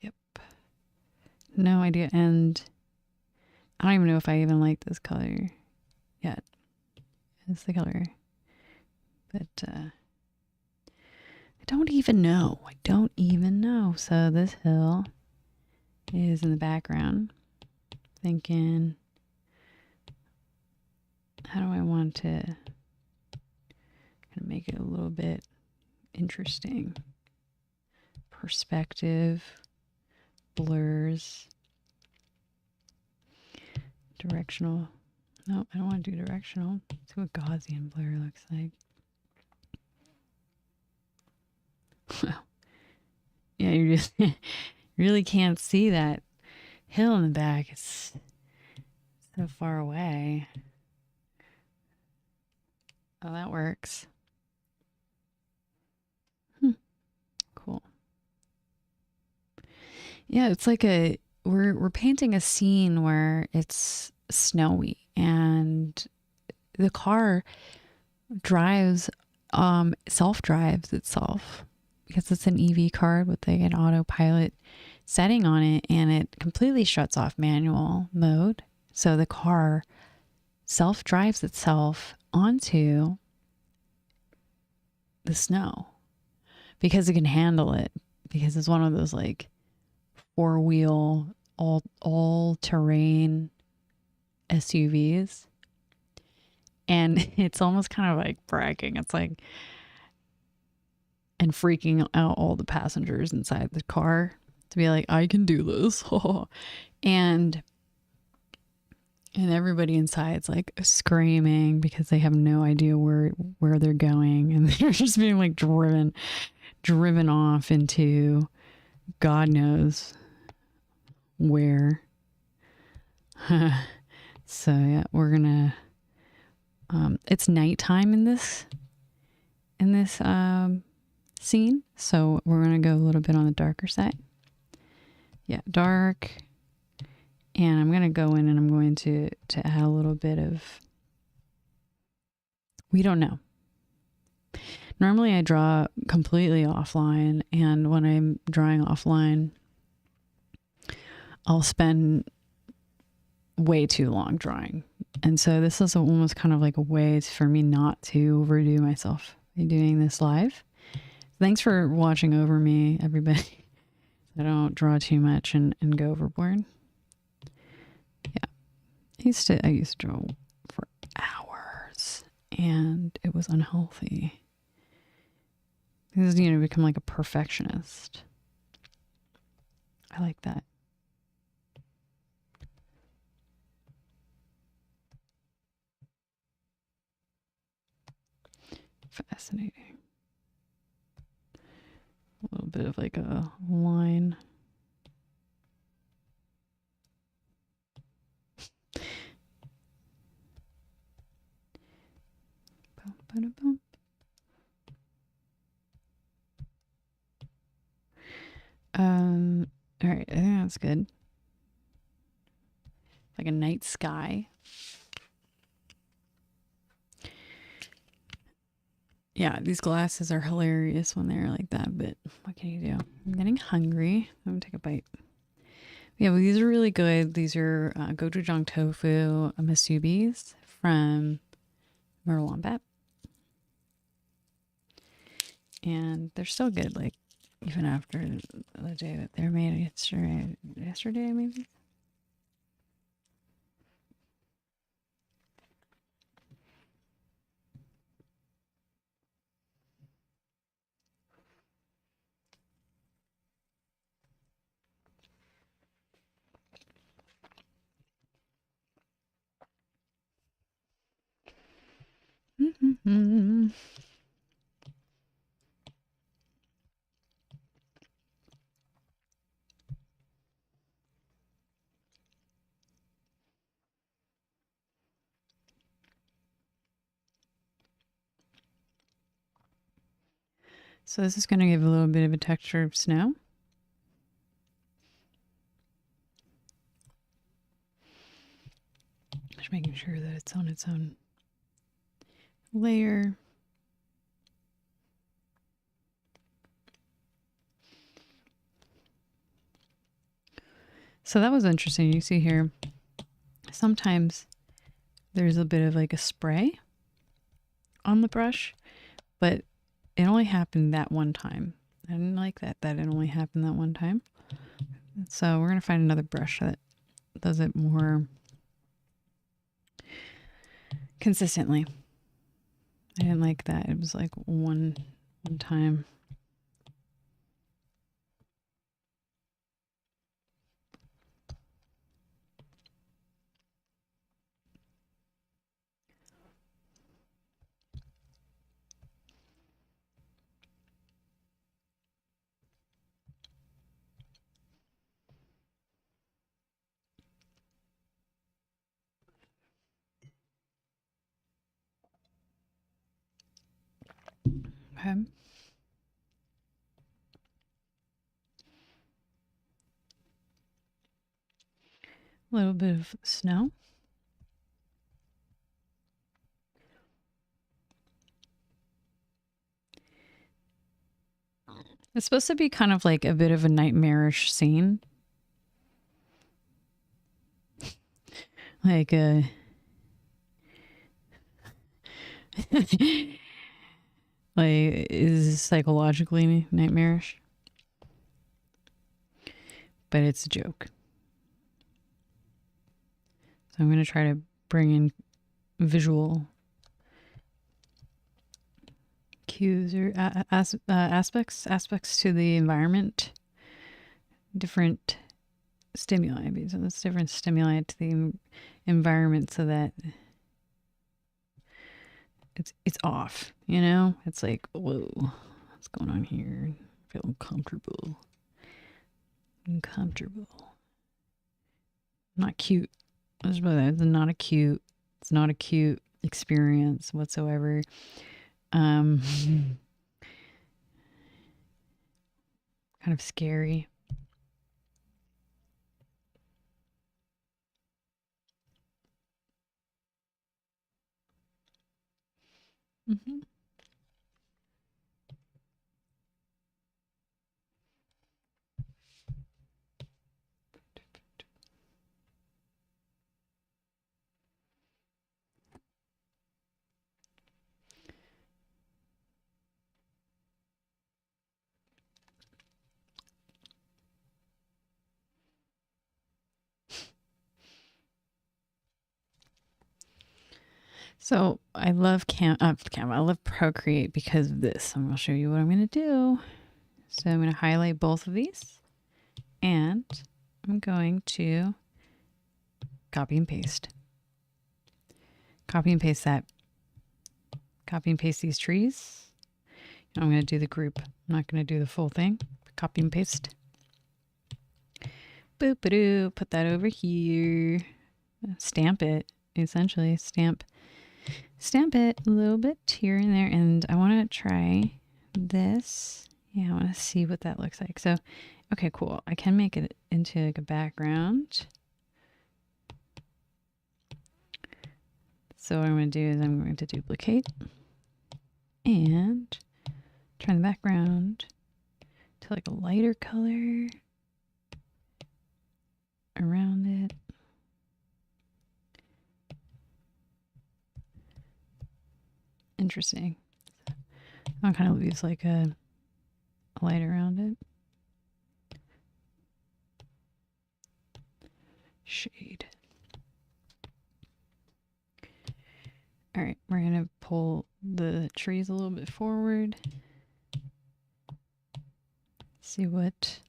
Yep. No idea. And I don't even know if I even like this color yet. It's the color. But I don't even know. I don't even know. So this hill is in the background. Thinking, how do I want to kind of make it a little bit interesting? Perspective, blurs, directional. No, I don't want to do directional. Let's see what Gaussian blur looks like. Yeah, you just really can't see that hill in the back. It's so far away. Oh, that works. Cool. Yeah, it's like we're painting a scene where it's snowy and the car drives self-drives itself because it's an EV car with like an autopilot setting on it, and it completely shuts off manual mode. So the car self-drives itself onto the snow because it can handle it, because it's one of those like four-wheel all-terrain SUVs. And it's almost kind of like bragging. It's like, and freaking out all the passengers inside the car to be like, I can do this. and everybody inside's like screaming because they have no idea where they're going, and they're just being like driven off into God knows where. So yeah, we're gonna it's nighttime in this scene, so we're gonna go a little bit on the darker side. Yeah, dark. And I'm gonna go in and I'm going to add a little bit of, we don't know. Normally I draw completely offline, and when I'm drawing offline, I'll spend way too long drawing. And so this is almost kind of like a way for me not to overdo myself by doing this live. Thanks for watching over me, everybody. I don't draw too much and go overboard. Yeah. I used to draw for hours, and it was unhealthy. Because, you know, become like a perfectionist. I like that. Fascinating. A little bit of like a line. All right, I think that's good. Like a night sky. Yeah, these glasses are hilarious when they're like that, but what can you do? I'm getting hungry. I'm gonna take a bite. Yeah, well, these are really good. These are gochujang tofu musubis from Merlombat. And they're still good, like, even after the day that they're made yesterday maybe. So this is going to give a little bit of a texture of snow. Just making sure that it's on its own layer. So that was interesting. You see here, sometimes there's a bit of like a spray on the brush, but it only happened that one time. I didn't like that it only happened that one time. So we're going to find another brush that does it more consistently. I didn't like that. It was like one time. Okay. A little bit of snow. It's supposed to be kind of like a bit of a nightmarish scene. Like like is psychologically nightmarish. But it's a joke. So I'm going to try to bring in visual cues or aspects to the environment, different stimuli. So that's different stimuli to the environment, so that it's off. You know, it's like, whoa, what's going on here? I feel uncomfortable. Not cute. It's not a cute. It's not a cute experience whatsoever. Kind of scary. Mm-hmm. So I love Canva. I love Procreate because of this. I'm going to show you what I'm going to do. So I'm going to highlight both of these, and I'm going to copy and paste. Copy and paste that. Copy and paste these trees. I'm going to do the group. I'm not going to do the full thing. Copy and paste. Boop-a-doo. Put that over here. Stamp it. Essentially, stamp it a little bit here and there. And I want to try this. Yeah, I want to see what that looks like. So, okay, cool. I can make it into like a background. So what I'm going to do is I'm going to duplicate and turn the background to like a lighter color around it. Interesting. I'll kind of use like a light around it. Shade. All right, we're going to pull the trees a little bit forward. See what...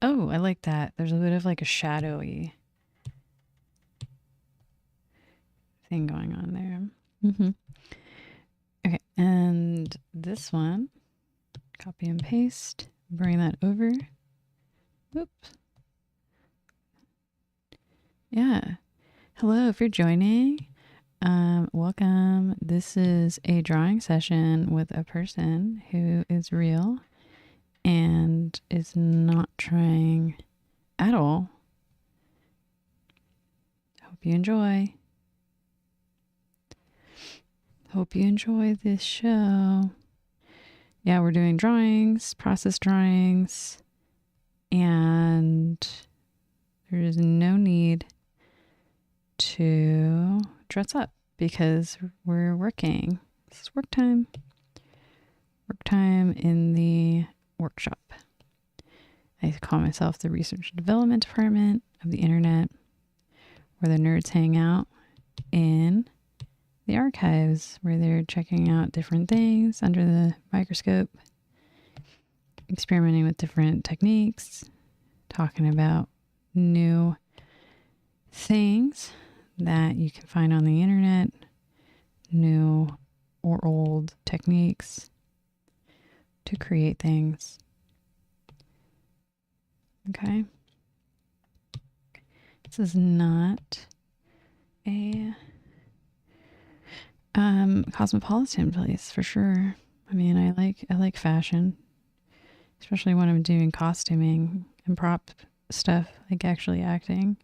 Oh, I like that. There's a bit of like a shadowy thing going on there. Mm-hmm. Okay, and this one, copy and paste, bring that over. Oops. Yeah. Hello, if you're joining. Welcome. This is a drawing session with a person who is real and is not trying at all. Hope you enjoy. Hope you enjoy this show. Yeah, we're doing drawings, process drawings, and there is no need to dress up because we're working. This is work time. Work time in the workshop. I call myself the research and development department of the internet, where the nerds hang out in the archives, where they're checking out different things under the microscope, experimenting with different techniques, talking about new things that you can find on the internet, new or old techniques to create things. Okay. This is not a cosmopolitan place for sure. I mean, I like fashion, especially when I'm doing costuming and prop stuff, like actually acting.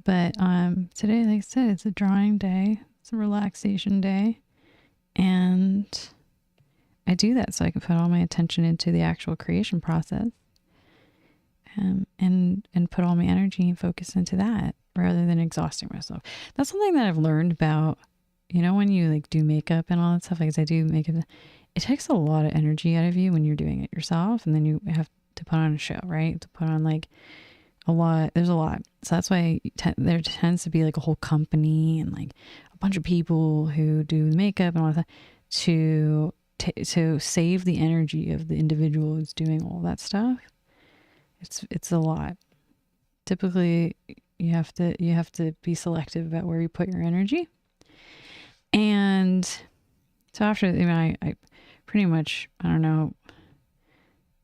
But today, like I said, it's a drawing day. It's a relaxation day. And I do that so I can put all my attention into the actual creation process. And put all my energy and focus into that rather than exhausting myself. That's something that I've learned about, when you like do makeup and all that stuff, like as I do makeup, it takes a lot of energy out of you when you're doing it yourself. And then you have to put on a show, right? To put on like there's a lot. So that's why there tends to be like a whole company and like a bunch of people who do makeup and all that to save the energy of the individual who's doing all that stuff. It's a lot. Typically you have to be selective about where you put your energy. And so after, I pretty much, I don't know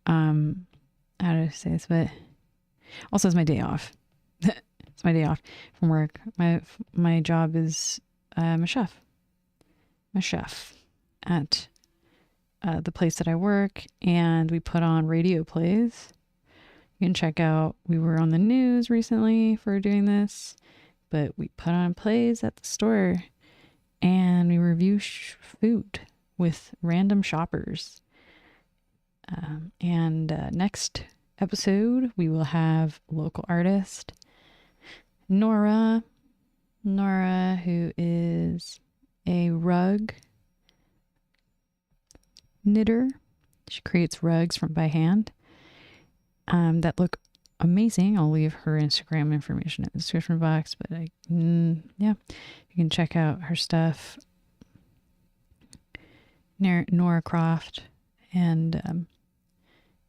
how to say this, but also it's my day off. It's my day off from work. My job is I'm a chef. I'm a chef at the place that I work, and we put on radio plays. You can check out, we were on the news recently for doing this, but we put on plays at the store and we review food with random shoppers. And next episode, we will have local artist Nora, who is a rug knitter. She creates rugs by hand that look amazing. I'll leave her Instagram information in the description box, but you can check out her stuff. Nora Croft, and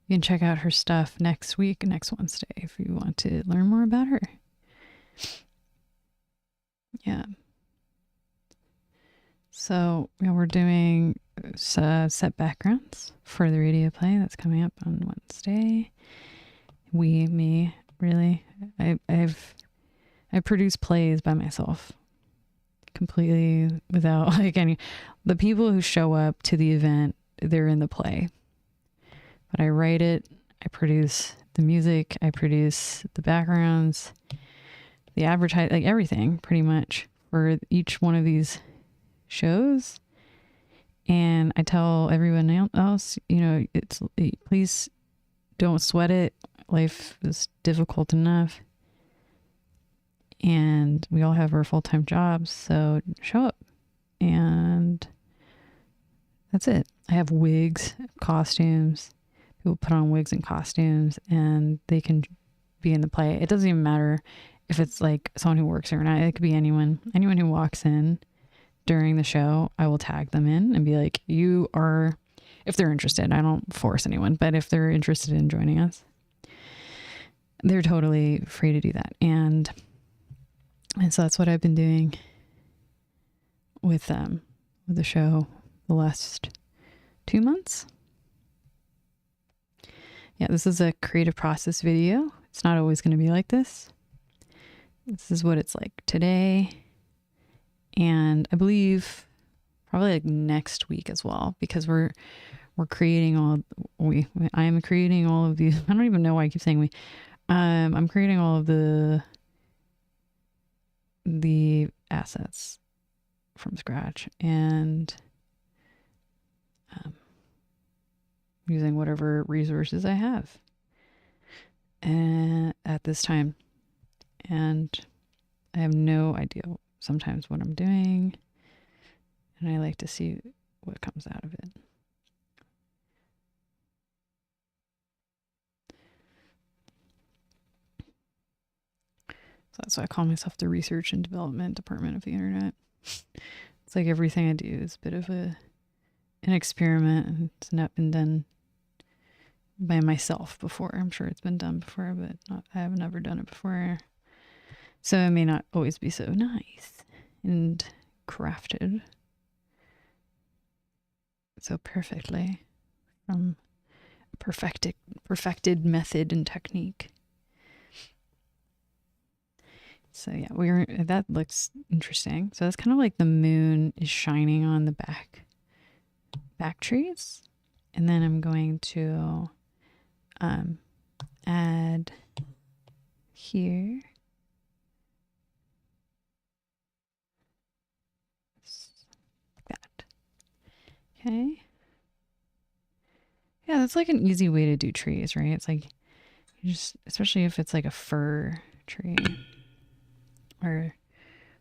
you can check out her stuff next Wednesday, if you want to learn more about her. Yeah. So we're doing set backgrounds for the radio play that's coming up on Wednesday. I produce plays by myself, completely without the people who show up to the event, they're in the play. But I write it, I produce the music, I produce the backgrounds, the advertise, like everything pretty much for each one of these shows. And I tell everyone else, please don't sweat it. Life is difficult enough. And we all have our full-time jobs, so show up. And that's it. I have wigs, costumes. People put on wigs and costumes, and they can be in the play. It doesn't even matter if it's like someone who works there or not. It could be anyone who walks in during the show. I will tag them in and be like, if they're interested. I don't force anyone, but if they're interested in joining us, they're totally free to do that. And so that's what I've been doing with the show the last 2 months. Yeah, this is a creative process video. It's not always going to be like this. This is what it's like today. And I believe probably like next week as well, because we're creating I am creating all of these. I don't even know why I keep saying we. I'm creating all of the assets from scratch, and using whatever resources I have at this time. And I have no idea sometimes what I'm doing, and I like to see what comes out of it. So that's why I call myself the research and development department of the internet. It's like everything I do is a bit of an experiment, and it's not been done by myself before. I'm sure it's been done before, but I have never done it before. So it may not always be so nice and crafted so perfectly from a perfected method and technique. So yeah, that looks interesting. So that's kind of like the moon is shining on the back trees. And then I'm going to add here like that. Okay. Yeah, that's like an easy way to do trees, right? It's like especially if it's like a fir tree or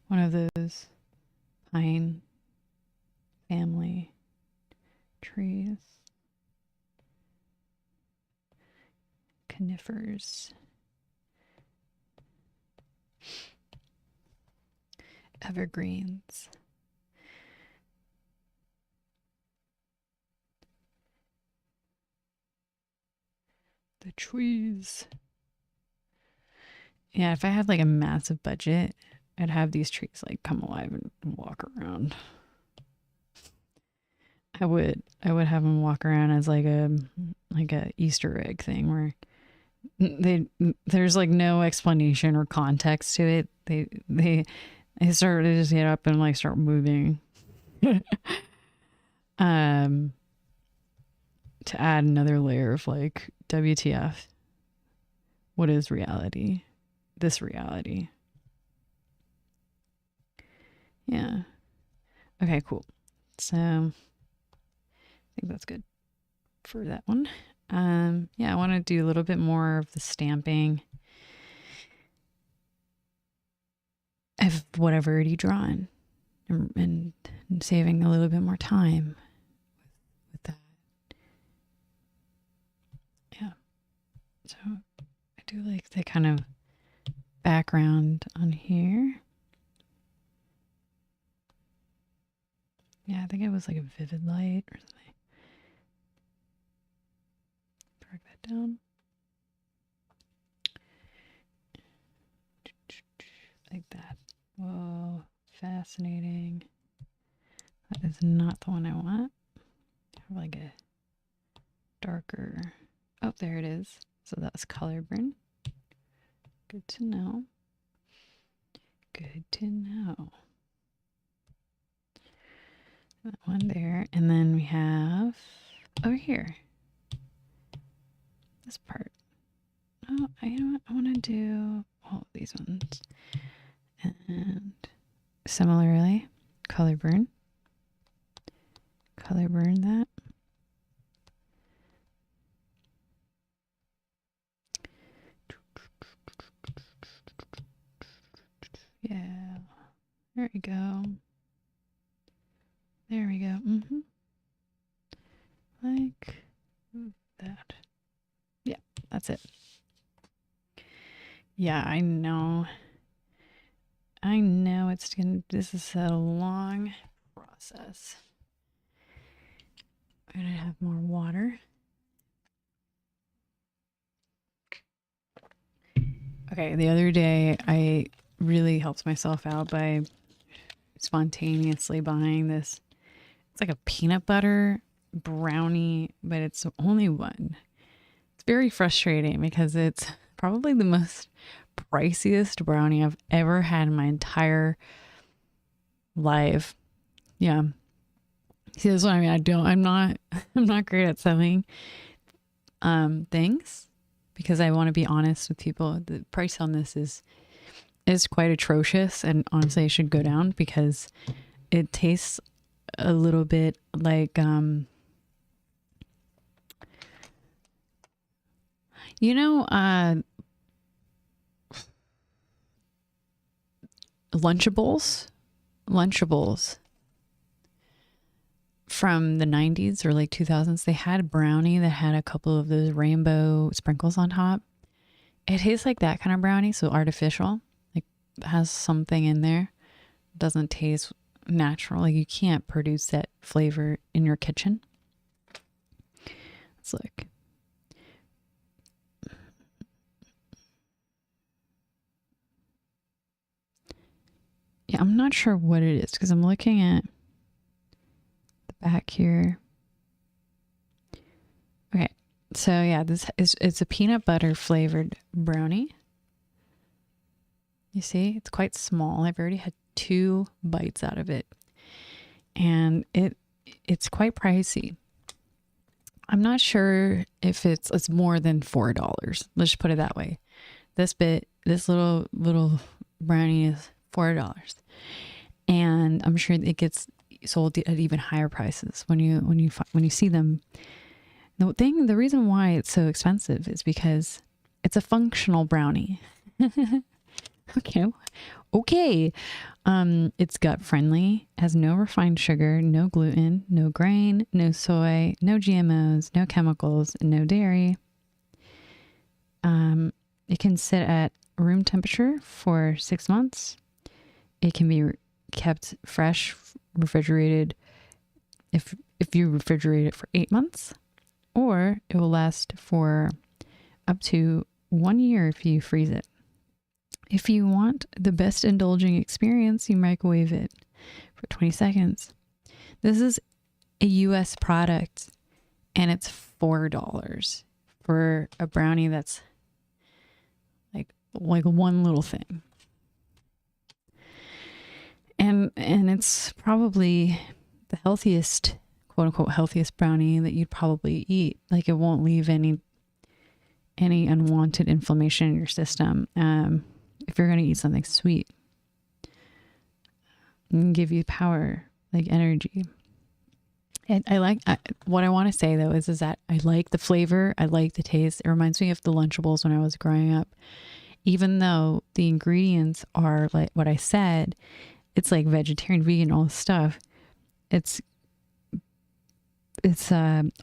one of those pine family trees, conifers, evergreens. The trees. Yeah, if I had like a massive budget, I'd have these trees like come alive and walk around. I would have them walk around as like a Easter egg thing where there's like no explanation or context to it. They just get up and like start moving. To add another layer of like WTF. What is reality? This reality. Yeah. Okay, cool. So I think that's good for that one. Yeah, I want to do a little bit more of the stamping of what I've already drawn and saving a little bit more time with that. Yeah. So I do like the kind of background on here. Yeah, I think it was like a vivid light or something. Drag that down. Like that. Whoa, fascinating. That is not the one I want. I have like a darker. Oh, there it is. So that's color burn. Good to know. Good to know. That one there. And then we have over here this part. Oh, you know what? I want to do all of these ones. And similarly, color burn that. Yeah, there we go. There we go. Like that. Yeah, that's it. Yeah, I know this is a long process. I'm gonna have more water. Okay, the other day I really helped myself out by spontaneously buying this. It's like a peanut butter brownie, but it's only one. It's very frustrating because it's probably the most priciest brownie I've ever had in my entire live. Yeah. See, that's what I mean. I'm not great at selling things because I want to be honest with people. The price on this is quite atrocious, and honestly I should go down because it tastes a little bit like Lunchables from the 90s or like 2000s. They had a brownie that had a couple of those rainbow sprinkles on top. It tastes like that kind of brownie, so artificial, like has something in there. Doesn't taste natural. Like you can't produce that flavor in your kitchen. It's like yeah, I'm not sure what it is because I'm looking at the back here. Okay, so yeah, it's a peanut butter flavored brownie. You see, it's quite small. I've already had 2 bites out of it, and it's quite pricey. I'm not sure if it's more than $4. Let's just put it that way. This little brownie is $4, and I'm sure it gets sold at even higher prices when you see them. The reason why it's so expensive is because it's a functional brownie. Okay. It's gut friendly, has no refined sugar, no gluten, no grain, no soy, no GMOs, no chemicals, no dairy. It can sit at room temperature for 6 months. It can be kept fresh, refrigerated if you refrigerate it for 8 months, or it will last for up to 1 year if you freeze it. If you want the best indulging experience, you microwave it for 20 seconds. This is a US product, and it's $4 for a brownie that's like one little thing. And it's probably the healthiest, quote unquote, healthiest brownie that you'd probably eat. Like it won't leave any unwanted inflammation in your system. If you're going to eat something sweet, and give you power, like energy. And what I want to say though is that I like the flavor. I like the taste. It reminds me of the Lunchables when I was growing up. Even though the ingredients are like what I said, it's like vegetarian, vegan, all this stuff. It's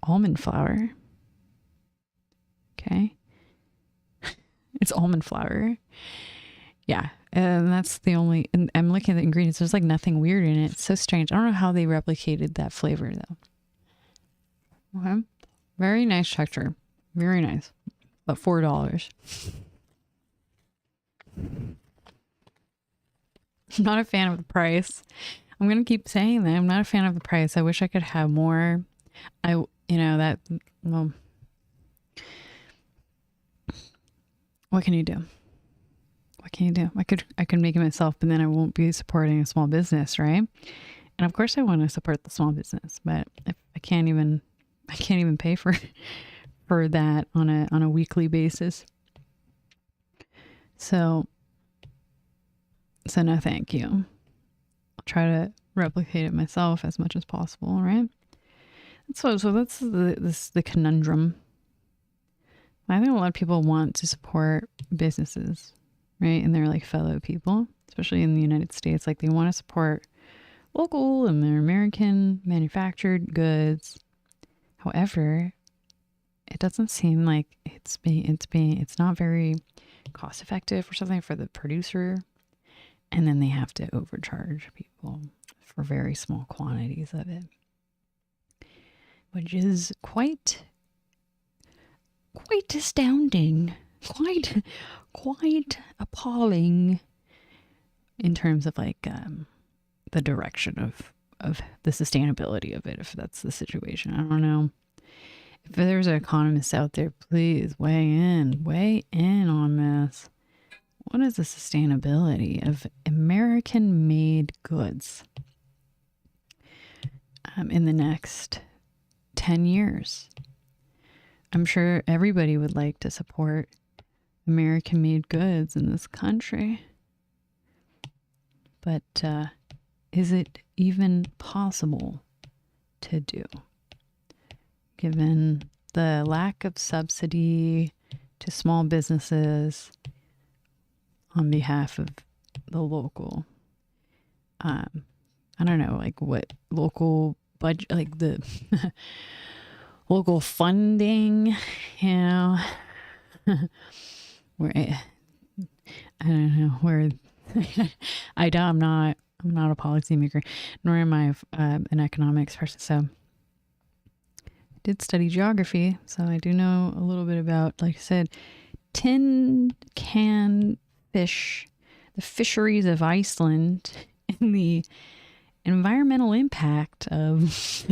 almond flour. Okay. It's almond flour. Yeah. And that's the only, and I'm looking at the ingredients. There's like nothing weird in it. It's so strange. I don't know how they replicated that flavor though. Okay. Very nice texture. Very nice. But $4. I'm not a fan of the price. I'm going to keep saying that. I'm not a fan of the price. I wish I could have more. Well, what can you do? What can you do? I could make it myself, but then I won't be supporting a small business, right? And of course I want to support the small business, but if I can't even pay for that on a weekly basis. So no, thank you. I'll try to replicate it myself as much as possible, right? So that's the conundrum. I think a lot of people want to support businesses, right? And they're like fellow people, especially in the United States. Like they want to support local and their American manufactured goods. However, it doesn't seem like it's not very cost effective or something for the producer. And then they have to overcharge people for very small quantities of it, which is quite astounding, quite appalling in terms of like the direction of the sustainability of it, if that's the situation. I don't know. If there's an economist out there, please weigh in on this. What is the sustainability of American-made goods? in the next 10 years. I'm sure everybody would like to support American-made goods in this country. But is it even possible to do, given the lack of subsidy to small businesses on behalf of the local, I don't know, like what local budget, like the local funding, you know, where I don't know where I'm not a policymaker, nor am I an economics person. So I did study geography, so I do know a little bit about, like I said, tin can fish, the fisheries of Iceland, and the environmental impact of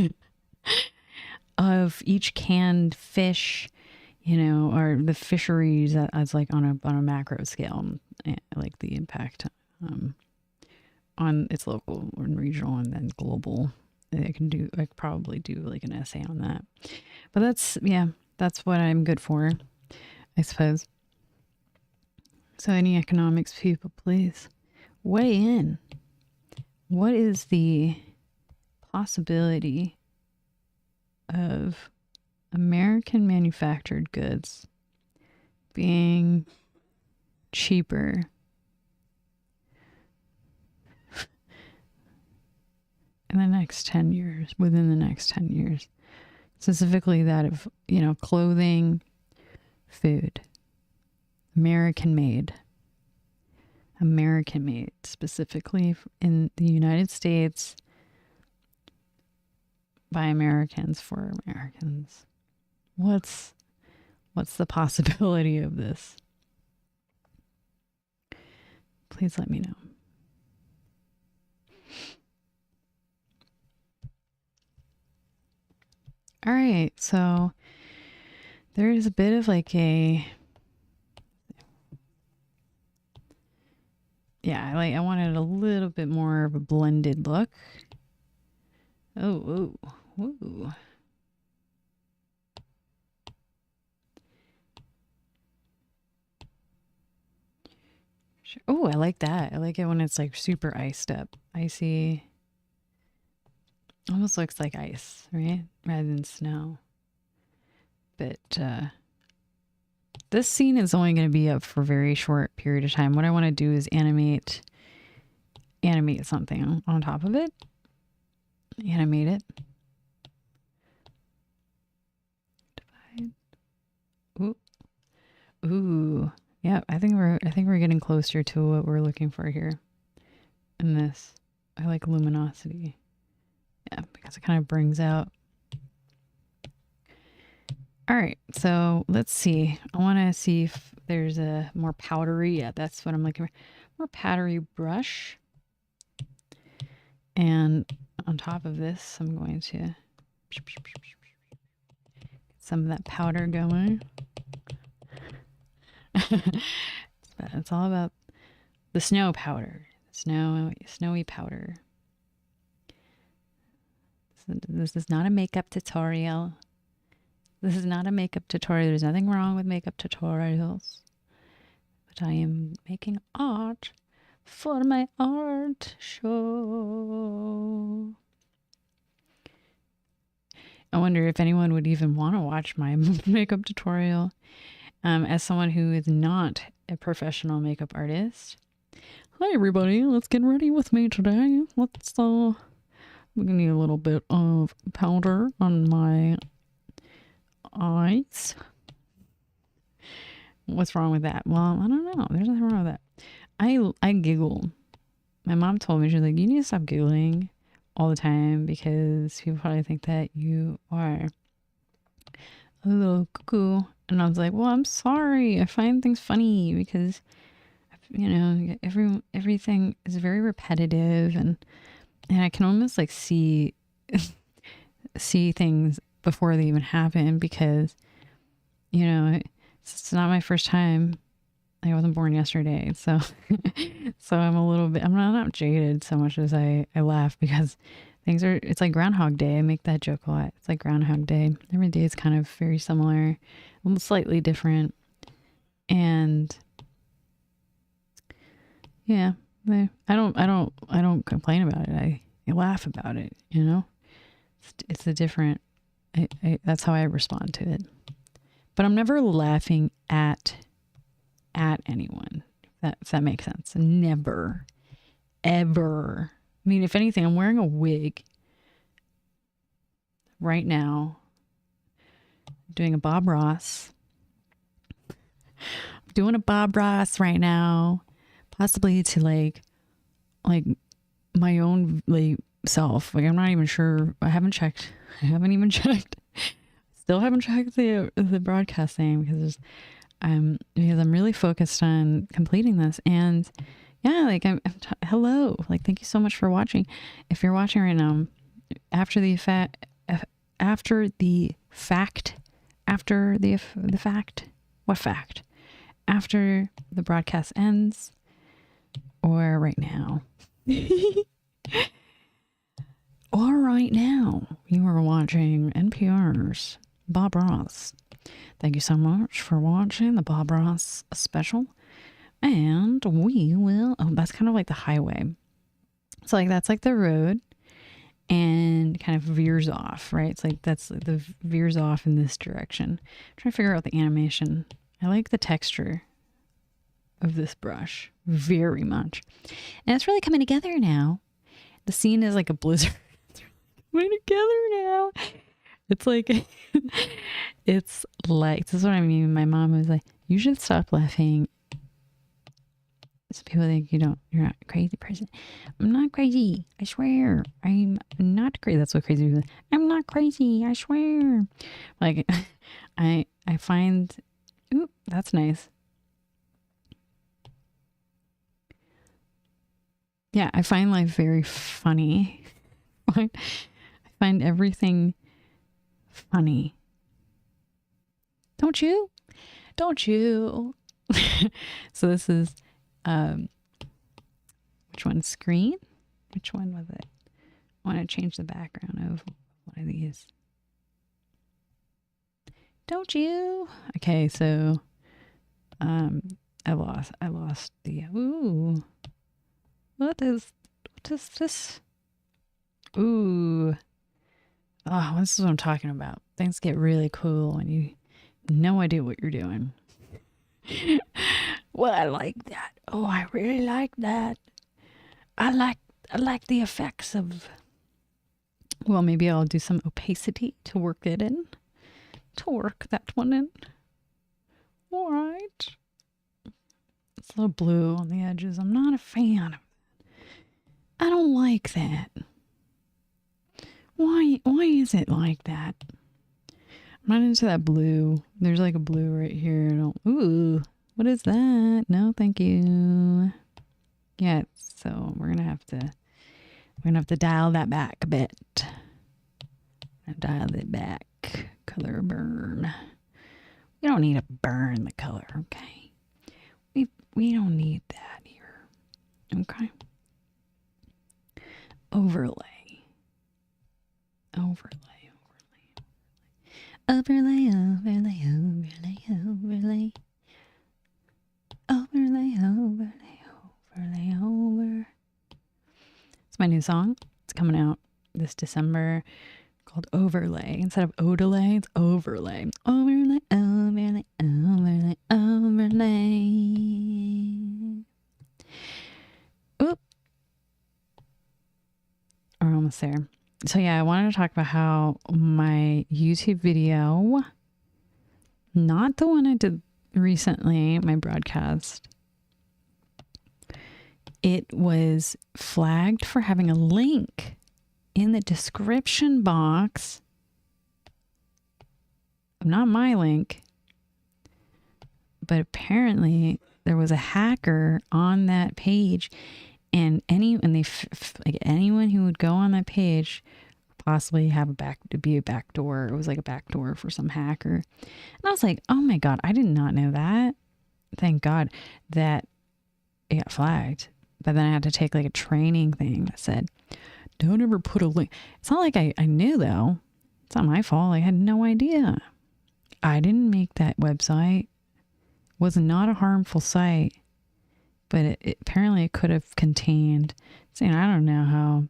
of each canned fish, you know, or the fisheries as like on a macro scale, like the impact on its local and regional and then global. I could probably do like an essay on that. But that's what I'm good for, I suppose. So any economics people, please weigh in. What is the possibility of American manufactured goods being cheaper in the next 10 years, within the next 10 years? Specifically that of, you know, clothing, food, American made, specifically in the United States, by Americans, for Americans. What's the possibility of this? Please let me know. All right, so there's a bit of like I wanted a little bit more of a blended look. Oh, ooh. Oh, I like that. I like it when it's like super iced up. Icy. Almost looks like ice, right? Rather than snow. But this scene is only going to be up for a very short period of time. What I want to do is animate something on top of it. Animate it. Divide. Ooh. Yeah, I think we're getting closer to what we're looking for here. In this, I like luminosity. Yeah, because it kind of brings out. All right, so let's see. I want to see if there's a more powdery. Yeah, that's what I'm looking for. More powdery brush. And on top of this, I'm going to get some of that powder going. It's all about the snow powder. Snowy powder. This is not a makeup tutorial. There's nothing wrong with makeup tutorials. But I am making art for my art show. I wonder if anyone would even want to watch my makeup tutorial. As someone who is not a professional makeup artist. Hi everybody, let's get ready with me today. We're gonna need a little bit of powder on my eyes. What's wrong with that? Well, I don't know. There's nothing wrong with that. I giggle. My mom told me, she's like, you need to stop giggling all the time because people probably think that you are a little cuckoo. And I was like, well, I'm sorry. I find things funny because, you know, everything is very repetitive, and I can almost like see things before they even happen because, you know, it's not my first time. I wasn't born yesterday, so I'm a little bit. I'm not jaded so much as I laugh because It's like Groundhog Day. I make that joke a lot. It's like Groundhog Day. Every day is kind of very similar, slightly different. And yeah, I don't complain about it. I laugh about it, you know? It's a different, that's how I respond to it. But I'm never laughing at anyone, if that makes sense. Never, ever. I mean, if anything, I'm wearing a wig right now, doing a Bob Ross. I'm doing a Bob Ross right now, possibly to like my own self. Like, I'm not even sure. I haven't even checked. Still haven't checked the broadcasting because I'm really focused on completing this. And yeah, like hello, like thank you so much for watching. If you're watching right now, after the fact, what fact? After the broadcast ends, or right now. Or right now, you are watching NPR's Bob Ross. Thank you so much for watching the Bob Ross special. And we will, that's kind of like the highway. So like that's like the road and kind of veers off, right? It's like that's like the veers off in this direction. I'm trying to figure out the animation. I like the texture of this brush very much. And it's really coming together now. The scene is like a blizzard. It's really coming together now. It's like, it's like, this is what I mean. My mom was like, you should stop laughing. So people think you're not a crazy person. I'm not crazy. I swear. I'm not crazy. That's what crazy people say. I'm not crazy. I swear. Like, I find, ooh, that's nice. Yeah, I find life very funny. I find everything funny. Don't you? Don't you? So this is, which one? Screen? Which one was it? I want to change the background of one of these. Don't you? Okay, so, I lost the, ooh. What is this? Ooh. Oh, this is what I'm talking about. Things get really cool and you have no idea what you're doing. Well, I like that. Oh, I really like that. I like the effects of, well, maybe I'll do some opacity to work it in. To work that one in. All right. It's a little blue on the edges. I'm not a fan of it. I don't like that. Why is it like that? I'm not into that blue. There's like a blue right here. Ooh, what is that? No, thank you. Yeah, so we're gonna have to dial that back a bit. Dial it back. Color burn. We don't need to burn the color, okay? We don't need that here. Okay. Overlay. It's my new song. It's coming out this December, called Overlay. Instead of Odelay, it's Overlay. Overlay. Oop. We're almost there. So yeah, I wanted to talk about how my YouTube video, not the one I did recently, my broadcast, it was flagged for having a link in the description box. Not my link, but apparently there was a hacker on that page, and anyone who would go on that page possibly have be a backdoor. It was like a backdoor for some hacker. And I was like, oh my God, I did not know that. Thank God that it got flagged. But then I had to take like a training thing that said, don't ever put a link. It's not like I knew though. It's not my fault. I had no idea. I didn't make that website. It was not a harmful site, but apparently it could have contained, saying, I don't know how,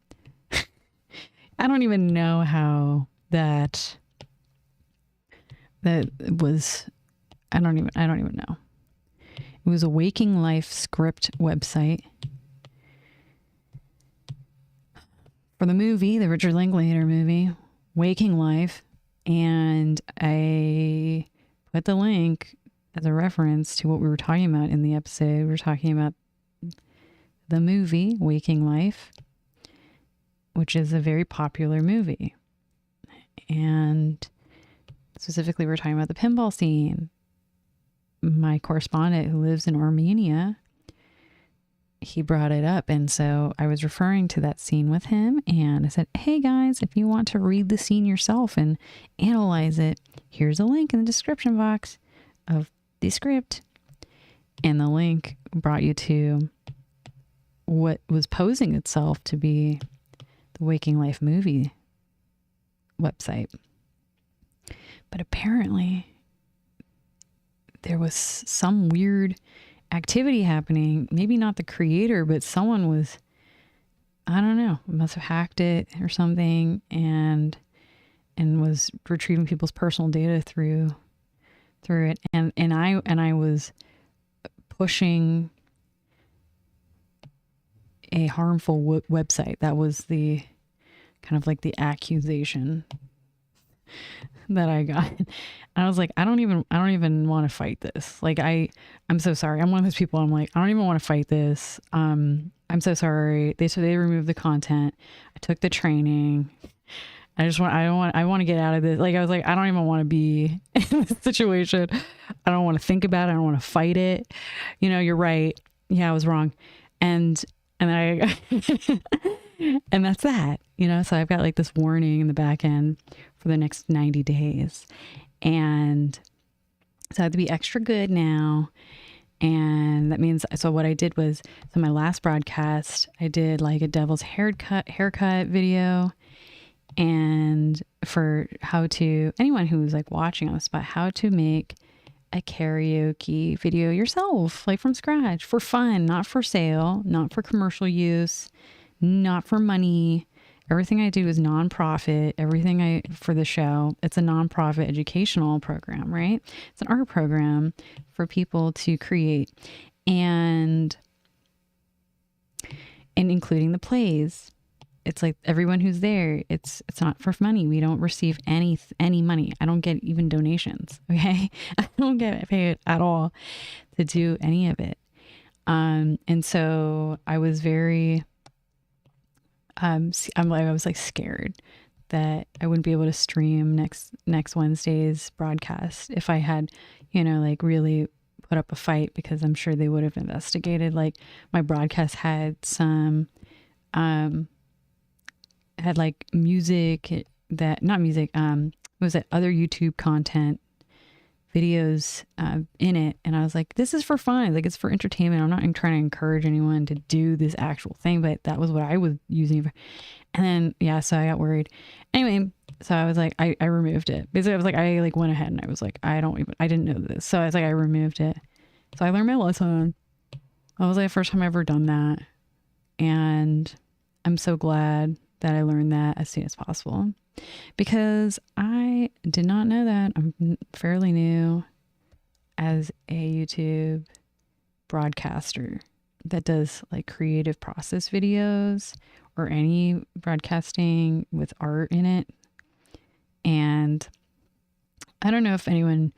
I don't even know how that was, I don't even know. It was a Waking Life script website for the movie, the Richard Linklater movie, Waking Life. And I put the link as a reference to what we were talking about in the episode. We were talking about the movie Waking Life, which is a very popular movie. And specifically, we're talking about the pinball scene. My correspondent who lives in Armenia, he brought it up. And so I was referring to that scene with him. And I said, hey guys, if you want to read the scene yourself and analyze it, here's a link in the description box of the script. And the link brought you to what was posing itself to be the Waking Life movie website. But apparently there was some weird activity happening. Maybe not the creator, but someone was, I don't know, must have hacked it or something and was retrieving people's personal data through it. And I was pushing a harmful website. That was the kind of like the accusation that I got. And I was like, I don't even want to fight this. Like, I'm so sorry. I'm one of those people. I'm like, I don't even want to fight this. I'm so sorry. They removed the content. I took the training. I want to get out of this. Like, I was like, I don't even want to be in this situation. I don't want to think about it. I don't want to fight it. You know, you're right. Yeah, I was wrong. And I, and that's that, you know, so I've got like this warning in the back end for the next 90 days. And so I have to be extra good now. And that means, so what I did was, so my last broadcast, I did like a devil's haircut video. And for how to, anyone who's like watching on the spot, how to make a karaoke video yourself, like from scratch, for fun, not for sale, not for commercial use, not for money. Everything I do is nonprofit. Everything for the show, it's a nonprofit educational program, right? It's an art program for people to create, and including the plays. It's like everyone who's there, it's not for money. We don't receive any money. I don't get even donations. Okay. I don't get paid at all to do any of it. And so I was very, I was like scared that I wouldn't be able to stream next Wednesday's broadcast if I had, you know, like really put up a fight, because I'm sure they would have investigated. Like, my broadcast had some, had like music that, not music, was that other YouTube content videos in it. And I was like, this is for fun. Like, it's for entertainment. I'm not trying to encourage anyone to do this actual thing, but that was what I was using it for. And then, yeah, so I got worried. Anyway, so I was like, I removed it. Basically, I was like, I like went ahead and I was like, I didn't know this. So I was like, I removed it. So I learned my lesson. That was like the first time I ever done that. And I'm so glad that I learned that as soon as possible, because I did not know that. I'm fairly new as a YouTube broadcaster that does like creative process videos or any broadcasting with art in it. And I don't know if anyone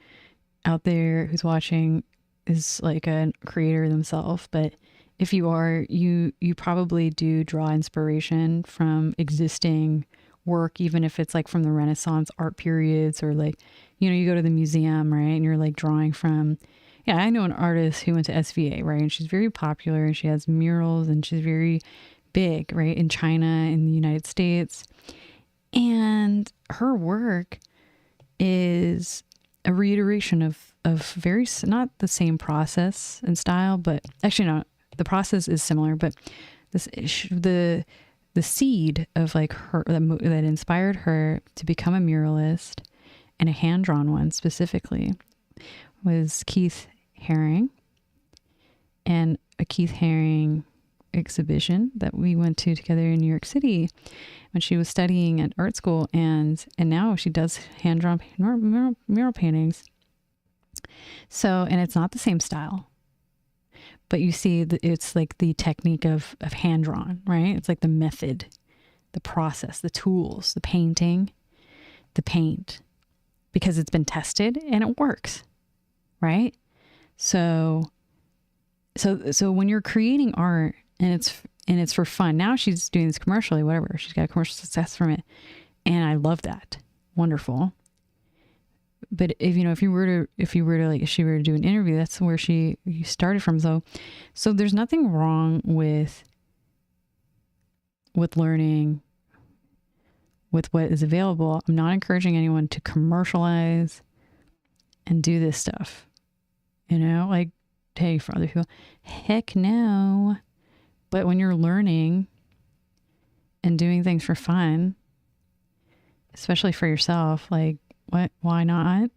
out there who's watching is like a creator themselves, but if you are, you probably do draw inspiration from existing work, even if it's like from the Renaissance art periods, or like, you know, you go to the museum, right? And you're like drawing from, yeah, I know an artist who went to SVA, right? And she's very popular and she has murals and she's very big, right? In China, in the United States. And her work is a reiteration of very, not the same process and style, but actually not. The process is similar, but the the seed of like her that inspired her to become a muralist, and a hand-drawn one specifically, was Keith Haring, and a Keith Haring exhibition that we went to together in New York City when she was studying at art school, and now she does hand-drawn mural paintings. So, and it's not the same style, but you see it's like the technique of hand-drawn, right? It's like the method, the process, the tools, the painting, the paint, because it's been tested and it works, right? So when you're creating art and it's for fun, now she's doing this commercially, whatever, she's got commercial success from it, and I love that. Wonderful. But if she were to do an interview, that's where you started from. So there's nothing wrong with learning with what is available. I'm not encouraging anyone to commercialize and do this stuff, like take for other people. Heck no. But when you're learning and doing things for fun, especially for yourself, like, why not?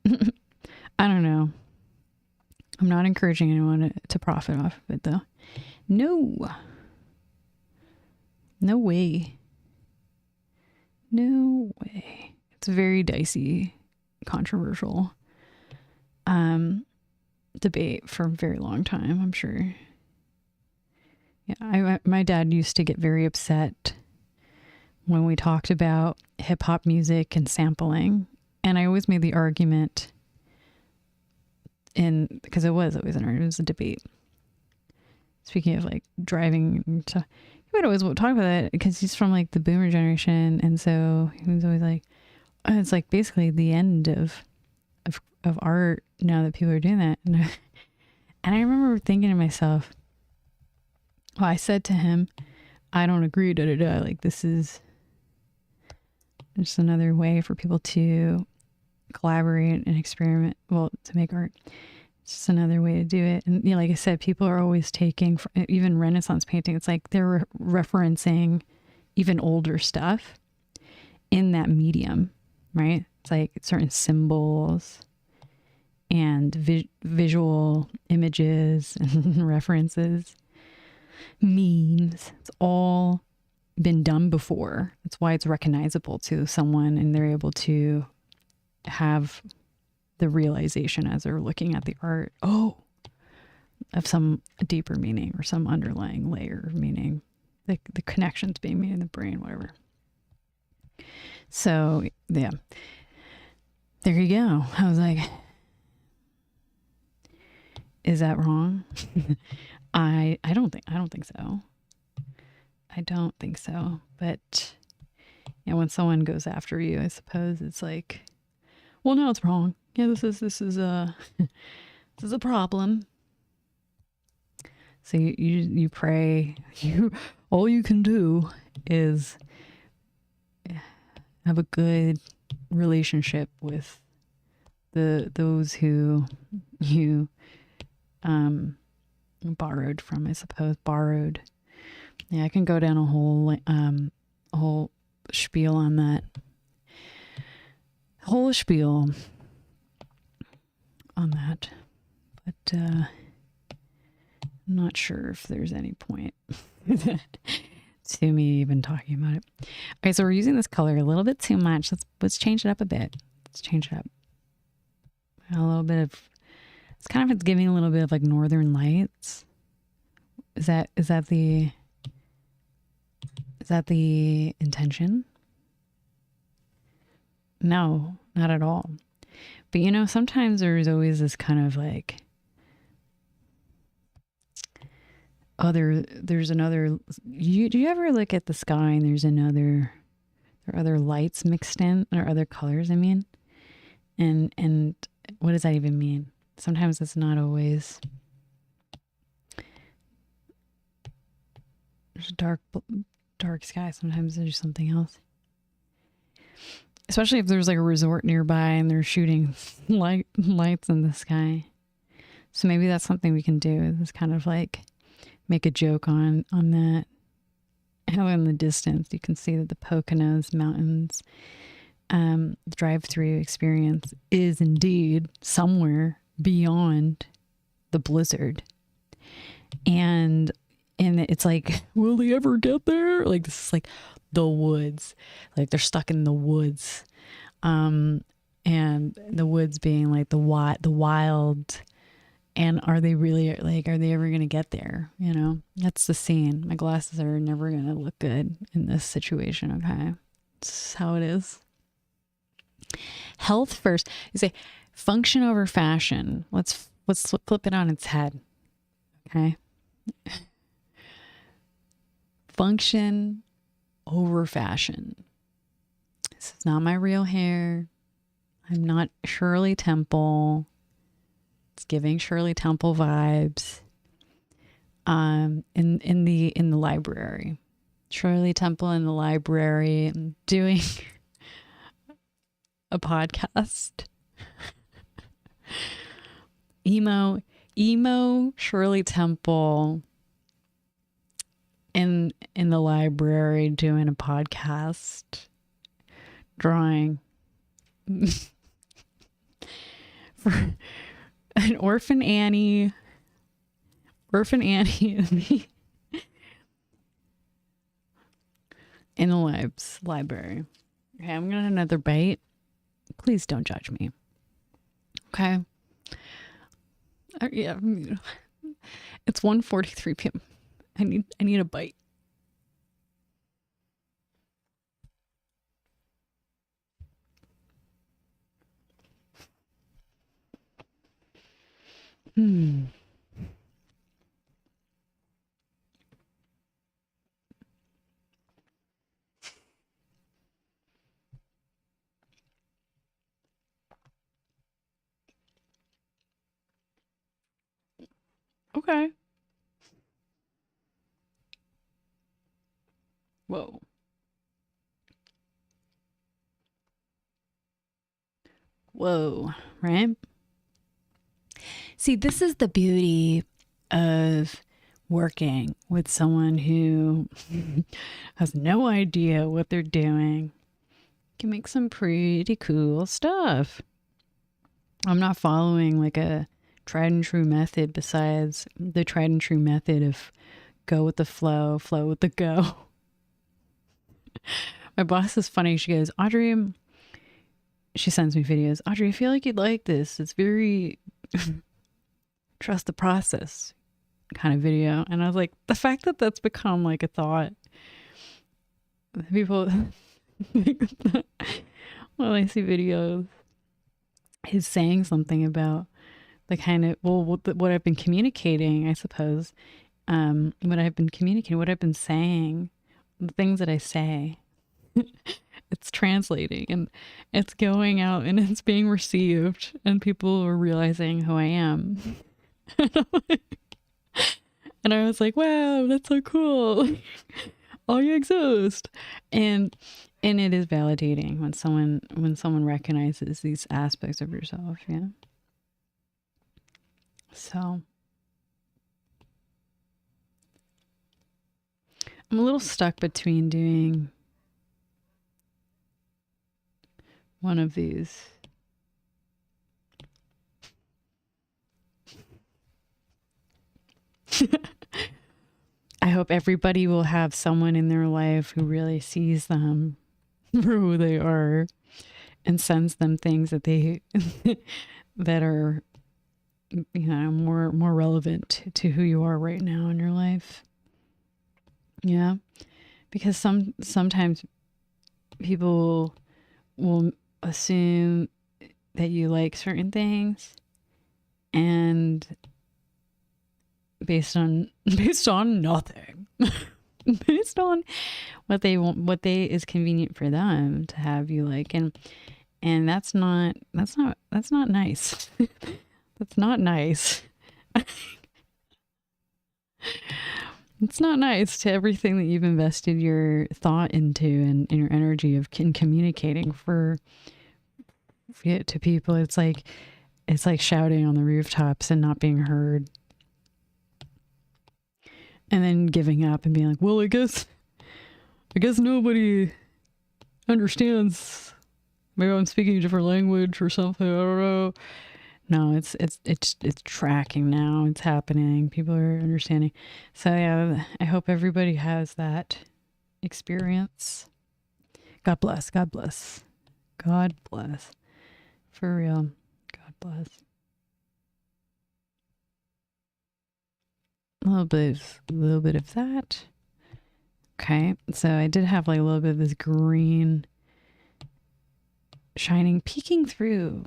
I don't know. I'm not encouraging anyone to profit off of it, though. No way. No way. It's a very dicey, controversial debate for a very long time, I'm sure. Yeah, my dad used to get very upset when we talked about hip hop music and sampling, and I always made the argument, because it was always an argument, it was a debate. Speaking of like driving, he would always talk about that because he's from like the boomer generation, and so he was always like, oh, it's like basically the end of art now that people are doing that. And I remember thinking to myself, well, I said to him, I don't agree, like this is just another way for people to collaborate and experiment, to make art. It's just another way to do it. And like I said, people are always taking, even Renaissance painting, it's like they're referencing even older stuff in that medium, right? It's like certain symbols and visual images and references, memes. It's all been done before. That's why it's recognizable to someone, and they're able to have the realization as they're looking at the art, of some deeper meaning or some underlying layer of meaning, the connections being made in the brain, whatever. So yeah, there you go. I was like, is that wrong? I don't think so. I don't think so. But yeah, when someone goes after you, I suppose it's like, well, no, it's wrong. Yeah, this is a problem. So you pray. All you can do is have a good relationship with those who you borrowed from, I suppose. Borrowed. Yeah, I can go down a whole spiel on that. Whole spiel on that, but I'm not sure if there's any point to me even talking about it. Okay, so we're using this color a little bit too much. Let's change it up a bit. Let's change it up a little bit of. It's giving a little bit of like Northern Lights. Is that the intention? No, not at all. But sometimes there's always this kind of like there's another, do you ever look at the sky and there are other lights mixed in, or other colors, I mean? And what does that even mean? Sometimes it's not always, there's a dark sky. Sometimes there's something else. Especially if there's like a resort nearby and they're shooting lights in the sky. So maybe that's something we can do, is kind of like make a joke on that. how in the distance you can see that the Poconos Mountains drive-through experience is indeed somewhere beyond the blizzard. And it's like, will they ever get there? Like, this is like the woods. Like, they're stuck in the woods. And the woods being like the wild. And are they really, like, are they ever going to get there? You know, that's the scene. My glasses are never going to look good in this situation, okay? It's how it is. Health first. You say function over fashion. Let's flip it on its head, okay? Function over fashion. This is not my real hair. I'm not Shirley Temple. It's giving Shirley Temple vibes. In the library. Shirley Temple in the library doing a podcast. Emo Shirley Temple in the library doing a podcast, drawing for an Orphan Annie in the library. Okay, I'm gonna have another bite. Please don't judge me. Okay. Yeah, it's 1:43 p.m. I need a bite. Okay. Whoa. Right? See, this is the beauty of working with someone who has no idea what they're doing. Can make some pretty cool stuff. I'm not following like a tried and true method besides the tried and true method of go with the flow with the go. My boss is funny. She goes, Audrey, she sends me videos. Audrey, I feel like you'd like this. It's very trust the process kind of video. And I was like, the fact that that's become like a thought. People, when I see videos, is saying something about the kind of, what I've been communicating, I suppose. What I've been saying, the things that I say, it's translating and it's going out and it's being received and people are realizing who I am. And I was like, wow, that's so cool. Oh, you exist. And it is validating when someone recognizes these aspects of yourself, yeah. So I'm a little stuck between doing one of these. I hope everybody will have someone in their life who really sees them for who they are and sends them things that they that are, you know, more relevant to who you are right now in your life. Yeah, because sometimes people will assume that you like certain things, and based on nothing, based on what they want, what is convenient for them to have you like, and that's not nice. That's not nice. It's not nice to everything that you've invested your thought into and your energy of communicating to people. It's like shouting on the rooftops and not being heard, and then giving up and being like, well, I guess I guess nobody understands. Maybe I'm speaking a different language or something. I don't know. No, it's tracking now. It's happening. People are understanding. So yeah, I hope everybody has that experience. God bless. God bless. God bless. For real. God bless. A little bit of that. Okay, so I did have like a little bit of this green shining, peeking through,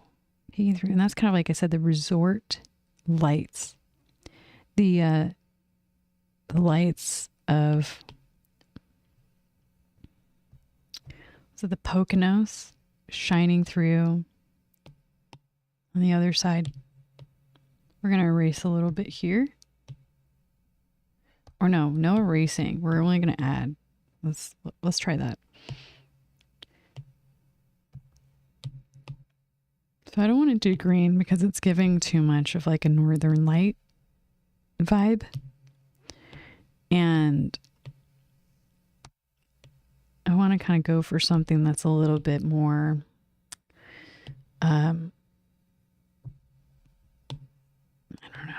and that's kind of like I said, the resort lights, the lights of the Poconos shining through on the other side. We're gonna erase a little bit here. Or no erasing. We're only going to add. Let's try that. So I don't want to do green because it's giving too much of like a northern light vibe. And I want to kind of go for something that's a little bit more I don't know.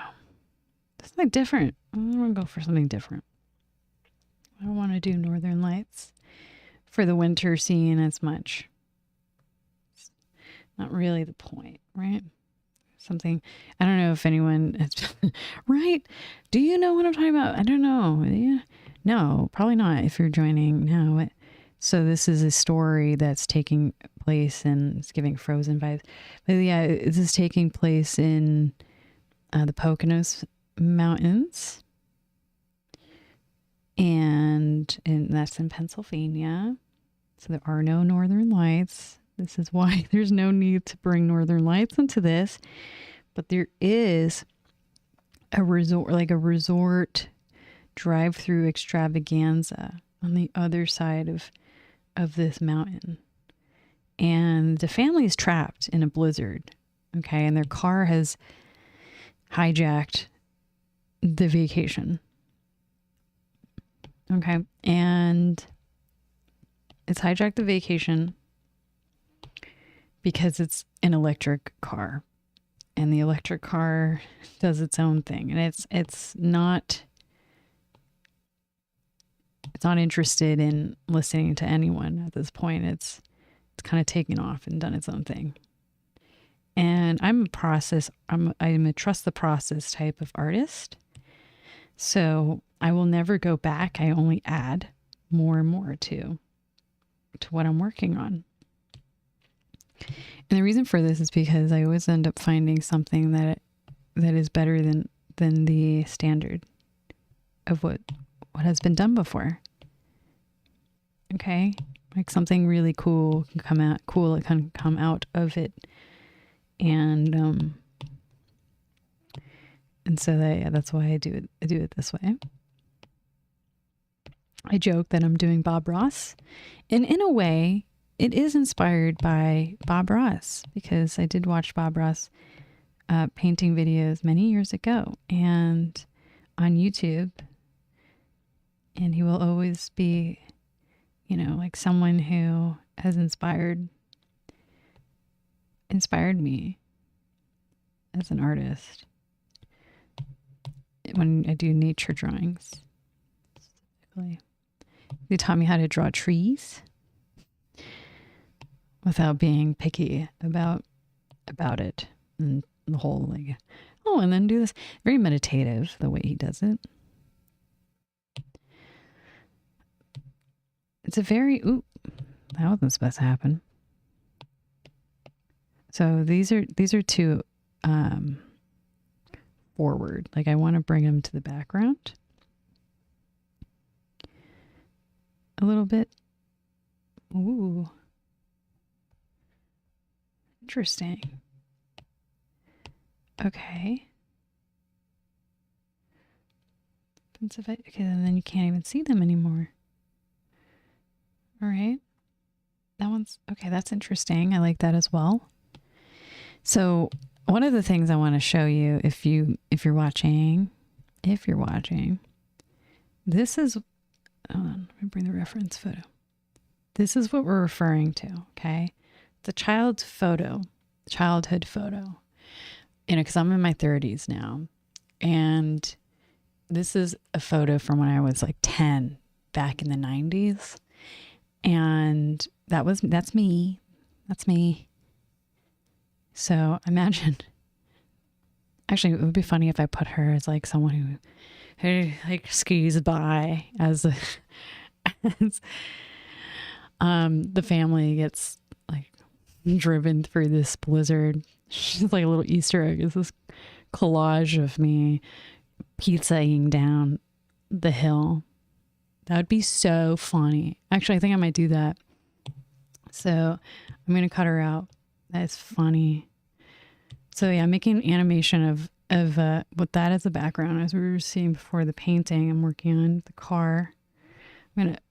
Something different. I want to go for something different. I don't want to do northern lights for the winter scene as much. It's not really the point, right? Something, I don't know if anyone has, right? Do you know what I'm talking about? I don't know. Yeah. No, probably not if you're joining now. So this is a story that's taking place and it's giving Frozen vibes. But yeah, this is taking place in the Poconos Mountains, and that's in Pennsylvania. So there are no northern lights. This is why there's no need to bring northern lights into this, but there is a resort drive-through extravaganza on the other side of this mountain, and the family is trapped in a blizzard. Okay, and their car has hijacked the vacation. Okay. And it's hijacked the vacation because it's an electric car, and the electric car does its own thing, and it's not interested in listening to anyone at this point. It's kind of taken off and done its own thing. And I'm a trust the process type of artist. So I will never go back. I only add more and more to what I'm working on. And the reason for this is because I always end up finding something that is better than the standard of what has been done before. Okay? Like something really cool can come out of it. And so that's why I do it this way. I joke that I'm doing Bob Ross, and in a way it is inspired by Bob Ross, because I did watch Bob Ross painting videos many years ago and on YouTube, and he will always be, like someone who has inspired me as an artist when I do nature drawings. Specifically, they taught me how to draw trees without being picky about it, and the whole and then do this. Very meditative the way he does it. It's a very that wasn't supposed to happen. So these are two forward. Like I want to bring them to the background a little bit. Ooh. Interesting. Okay. Okay, and then you can't even see them anymore. All right. That one's okay. That's interesting. I like that as well. So one of the things I want to show you, if you're watching, this is hold on, let me bring the reference photo. This is what we're referring to, okay? It's a childhood photo, because I'm in my 30s now. And this is a photo from when I was like 10 back in the 90s. And that's me. That's me. So imagine, actually, it would be funny if I put her as like someone who like skis by as the family gets like driven through this blizzard. She's like a little Easter egg. It's this collage of me pizzaing down the hill. That would be so funny. Actually, I think I might do that. So I'm going to cut her out. That's funny. So yeah, I'm making an animation of with that as a background, as we were seeing before the painting. I'm working on the car. I'm going to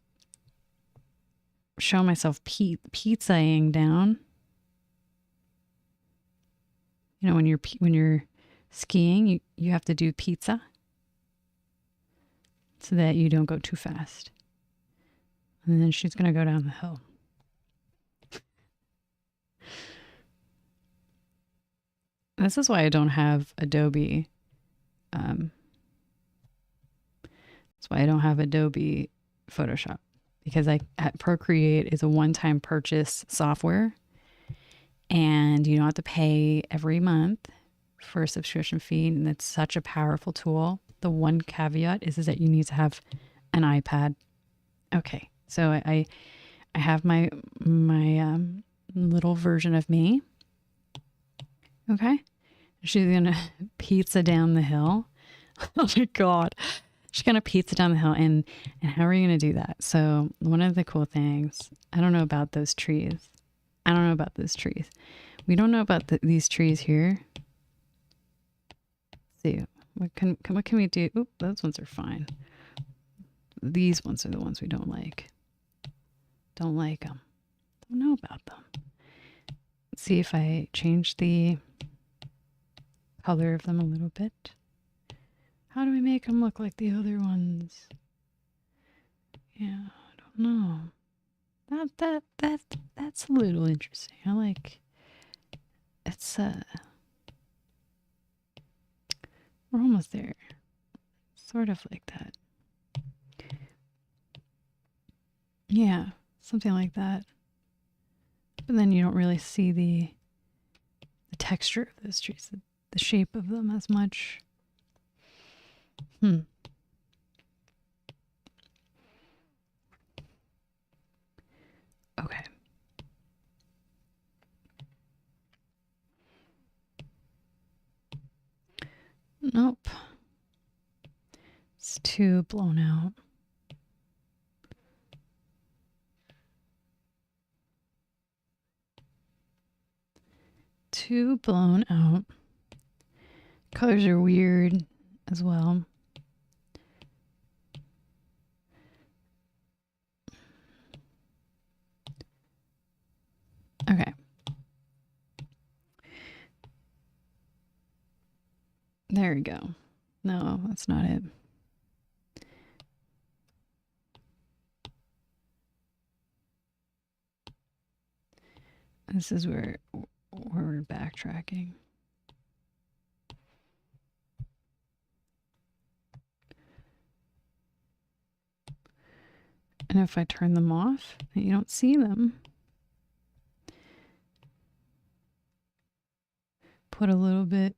show myself pizzaing down. You know, when you're skiing, you have to do pizza so that you don't go too fast. And then she's going to go down the hill. This is why I don't have Adobe. That's why I don't have Adobe Photoshop, because Procreate is a one-time purchase software, and you don't have to pay every month for a subscription fee, and it's such a powerful tool. The one caveat is that you need to have an iPad. Okay, so I have my little version of me. Okay, she's gonna pizza down the hill. Oh my God, she's gonna pizza down the hill, and how are you gonna do that? So one of the cool things, I don't know about those trees. We don't know about these trees here. Let's see, what can we do? Oop, those ones are fine. These ones are the ones we don't like. Don't like them. Don't know about them. Let's see if I change the color of them a little bit. How do we make them look like the other ones? Yeah, I don't know. That's a little interesting. I like, it's we're almost there. Sort of like that. Yeah, something like that. But then you don't really see the texture of those trees, the shape of them as much. Okay. Nope. It's too blown out. Too blown out. Colors are weird as well. Okay. There we go. No, that's not it. This is where we're backtracking. And if I turn them off, you don't see them. Put a little bit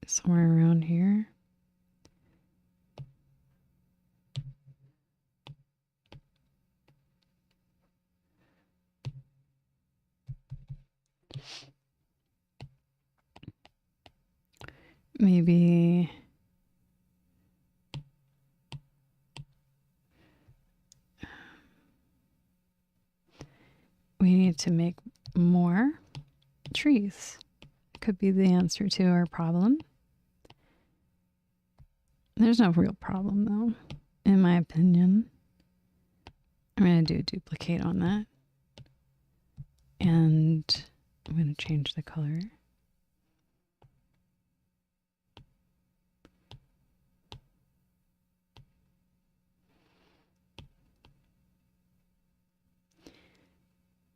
somewhere around here. Maybe we need to make more trees. Could be the answer to our problem. There's no real problem though, in my opinion. I'm going to do a duplicate on that. And I'm going to change the color.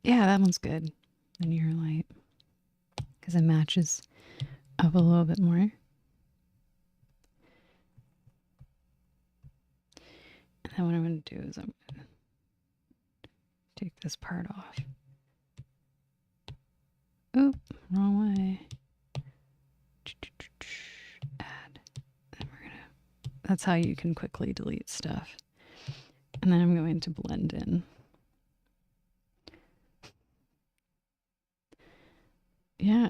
Yeah, that one's good. Linear light. Because it matches up a little bit more. And then what I'm going to do is I'm going to take this part off. Oop, wrong way. Add. And we're gonna. That's how you can quickly delete stuff. And then I'm going to blend in. Yeah.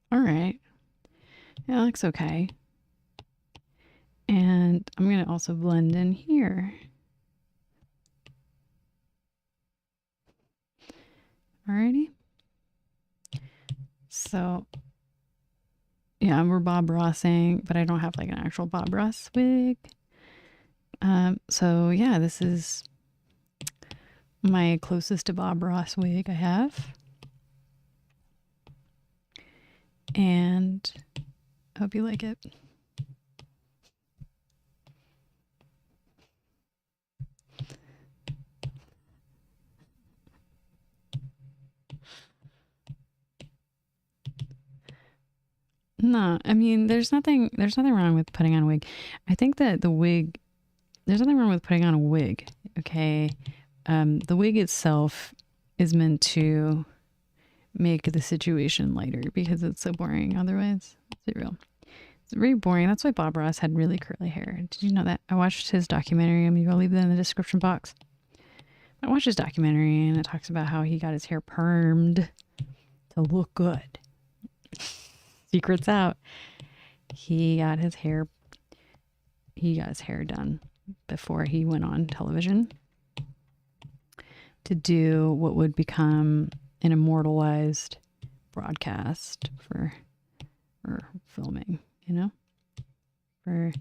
All right. Yeah, that looks okay. And I'm going to also blend in here. Alrighty. So, yeah, we're Bob Rossing, but I don't have like an actual Bob Ross wig. So yeah, this is my closest to Bob Ross wig I have. And I hope you like it. No, I mean, there's nothing wrong with putting on a wig. I think that the wig, there's nothing wrong with putting on a wig. Okay. The wig itself is meant to make the situation lighter because it's so boring otherwise. Let's be real. It's very boring. That's why Bob Ross had really curly hair. Did you know that? I watched his documentary. Maybe I'll leave that in the description box. I watched his documentary and it talks about how he got his hair permed to look good. Secrets out. He got his hair done before he went on television to do what would become an immortalized broadcast for filming, you know, for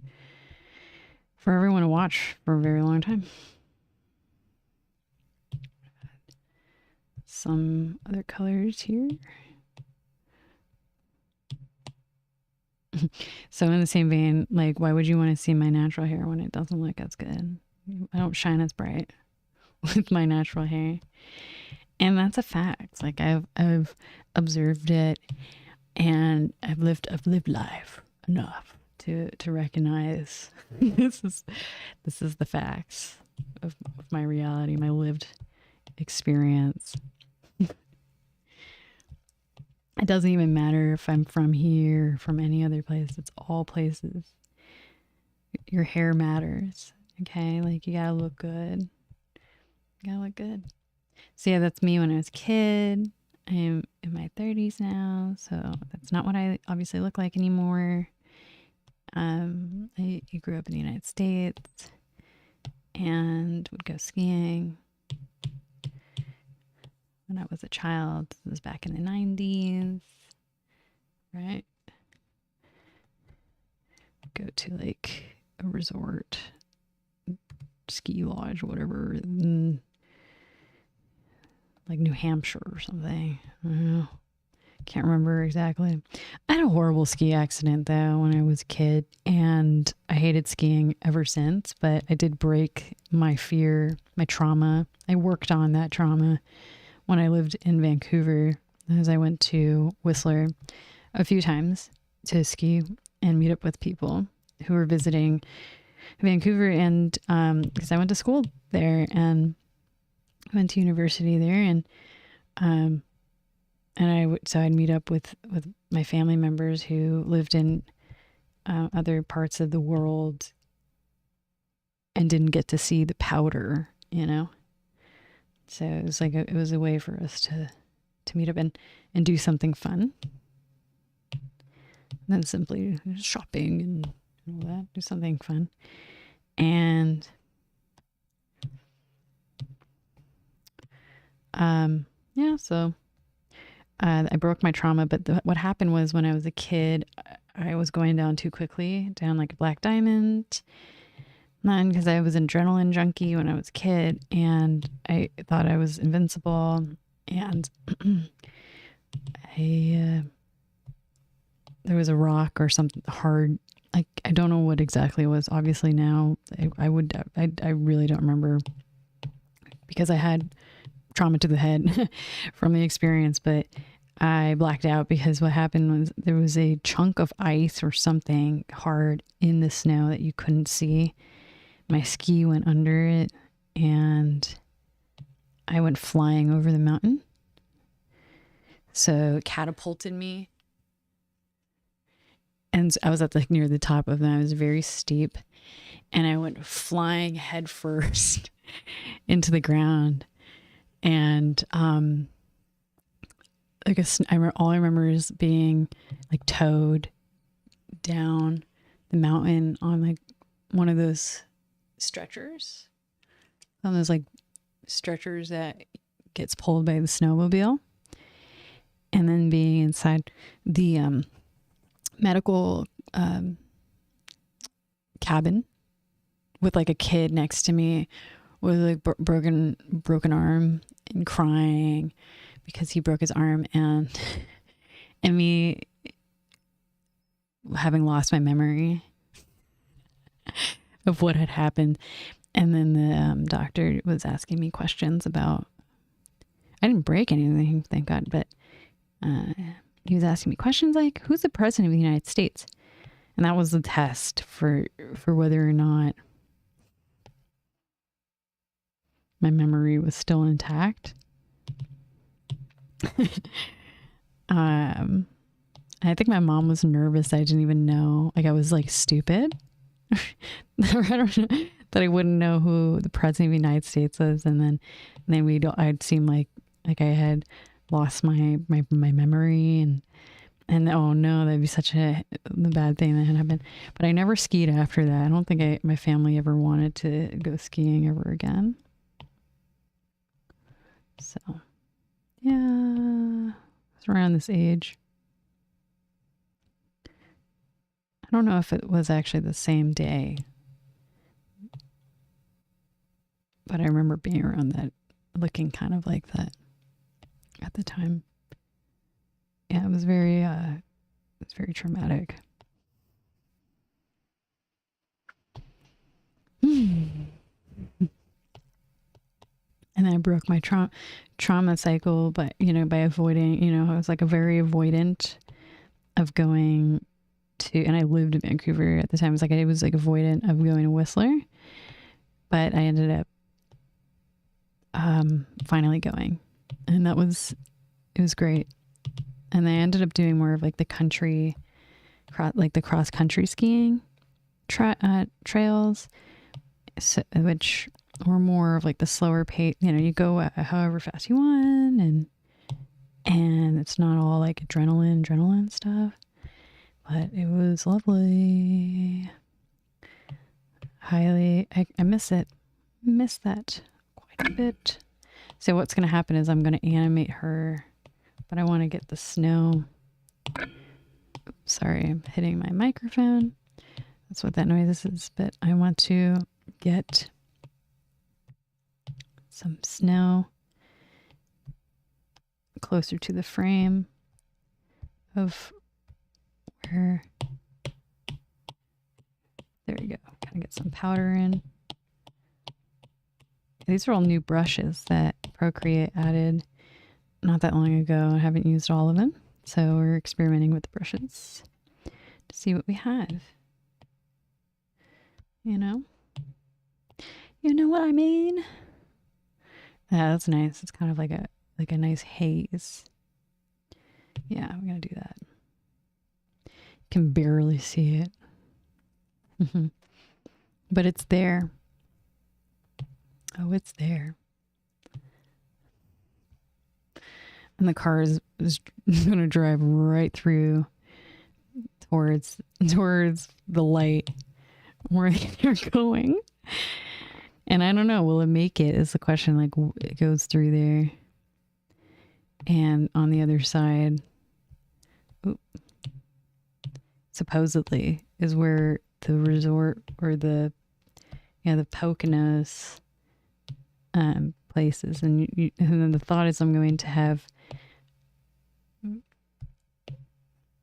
everyone to watch for a very long time. Some other colors here. So in the same vein, like, why would you want to see my natural hair when it doesn't look as good? I don't shine as bright with my natural hair. And that's a fact. Like I've observed it and I've lived life enough to recognize this is the facts of my reality, my lived experience. It doesn't even matter if I'm from here, from any other place. It's all places. Your hair matters. Okay? Like, you gotta look good. You gotta look good. So yeah, that's me when I was a kid. I'm in my 30s now, so that's not what I obviously look like anymore. I grew up in the United States and would go skiing when I was a child. This was back in the 90s, right? Go to like a resort, ski lodge, whatever, like New Hampshire or something. I don't know. Can't remember exactly. I had a horrible ski accident though when I was a kid, and I hated skiing ever since, but I did break my fear, my trauma. I worked on that trauma when I lived in Vancouver, as I went to Whistler a few times to ski and meet up with people who were visiting Vancouver, and because I went to school there and went to university there, and so I'd meet up with my family members who lived in other parts of the world and didn't get to see the powder, you know. So it was like it was a way for us to meet up and do something fun, and then simply shopping and all that. Do something fun, and yeah. So I broke my trauma, but what happened was when I was a kid, I was going down too quickly, down like a black diamond. Not because I was an adrenaline junkie when I was a kid, and I thought I was invincible, and there was a rock or something hard. Like, I don't know what exactly it was. Obviously now I really don't remember, because I had trauma to the head from the experience, but I blacked out because what happened was there was a chunk of ice or something hard in the snow that you couldn't see. My ski went under it and I went flying over the mountain. So it catapulted me. And I was at like near the top of them. It was very steep. And I went flying head first into the ground. And I guess all I remember is being like towed down the mountain on like one of those stretchers. On those like stretchers that gets pulled by the snowmobile. And then being inside the medical cabin with like a kid next to me with like broken arm and crying because he broke his arm, and me having lost my memory of what had happened. And then the doctor was asking me questions about, I didn't break anything, thank God, but he was asking me questions like, who's the president of the United States? And that was the test for whether or not my memory was still intact. I think my mom was nervous. I didn't even know. Like I was like stupid. I don't know, that I wouldn't know who the president of the United States was, and then I'd seem like I had lost my memory, and oh no, that'd be such a bad thing that had happened. But I never skied after that. I don't think my family ever wanted to go skiing ever again. So yeah, I was around this age. I don't know if it was actually the same day, but I remember being around that, looking kind of like that at the time. Yeah, it was very traumatic. And then I broke my trauma cycle, but by avoiding, I was like a very avoidant of going to, and I lived in Vancouver at the time. I was like avoidant of going to Whistler, but I ended up finally going, and it was great. And I ended up doing more of like the country, like the cross country skiing trails, which were more of like the slower pace. You go however fast you want, and it's not all like adrenaline stuff. But it was lovely. I miss it. Miss that quite a bit. So what's going to happen is I'm going to animate her, but I want to get the snow. Oops, sorry, I'm hitting my microphone. That's what that noise is. But I want to get some snow closer to the frame of where. There we go. Gotta get some powder in. These are all new brushes that Procreate added not that long ago. I haven't used all of them, so we're experimenting with the brushes to see what we have. You know what I mean? Yeah, that's nice. It's kind of like a nice haze. Yeah, I'm gonna do that. You can barely see it. But it's there. Oh, it's there. And the car is going to drive right through towards the light where they're going. And I don't know, will it make it is the question. Like, it goes through there. And on the other side, supposedly is where the resort or the Poconos places, and and then the thought is I'm going to have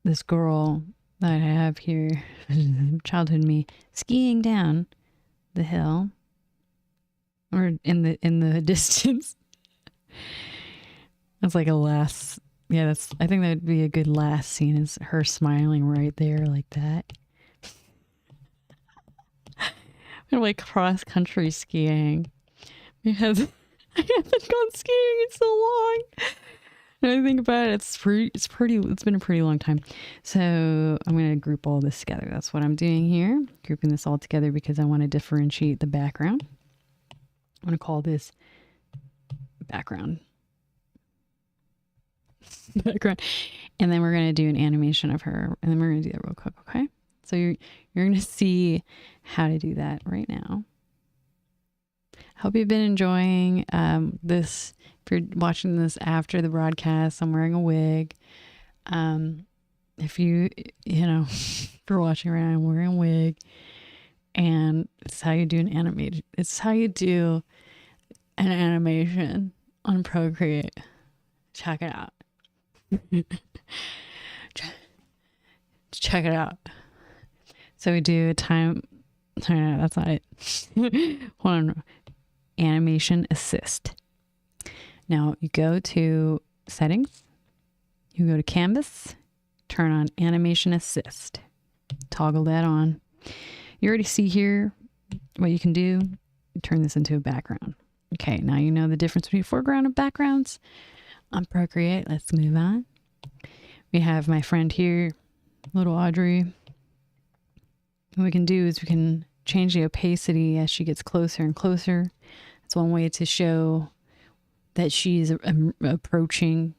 this girl that I have here, childhood me, skiing down the hill, or in the distance, That's like a last, yeah, I think that would be a good last scene is her smiling right there like that. We're like cross country skiing because I haven't gone skiing in so long. And I think about it, it's been a pretty long time. So I'm going to group all this together. That's what I'm doing here. Grouping this all together because I want to differentiate the background. I'm going to call this background. Background. And then we're going to do an animation of her. And then we're going to do that real quick. Okay. So you're going to see how to do that right now. Hope you've been enjoying this. If you're watching this after the broadcast, I'm wearing a wig. If if you're watching right now, I'm wearing a wig. And it's how you do an animated. It's how you do an animation on Procreate. Check it out. Check it out. So we do a time. Sorry, no, that's not it. Hold on. Animation assist. Now you go to settings. You go to canvas. Turn on animation assist. Toggle that on. You already see here what you can do. Turn this into a background. Okay, now you know the difference between foreground and backgrounds on Procreate. Let's move on. We have my friend here, little Audrey. What we can do is we can change the opacity as she gets closer and closer. That's one way to show that she's approaching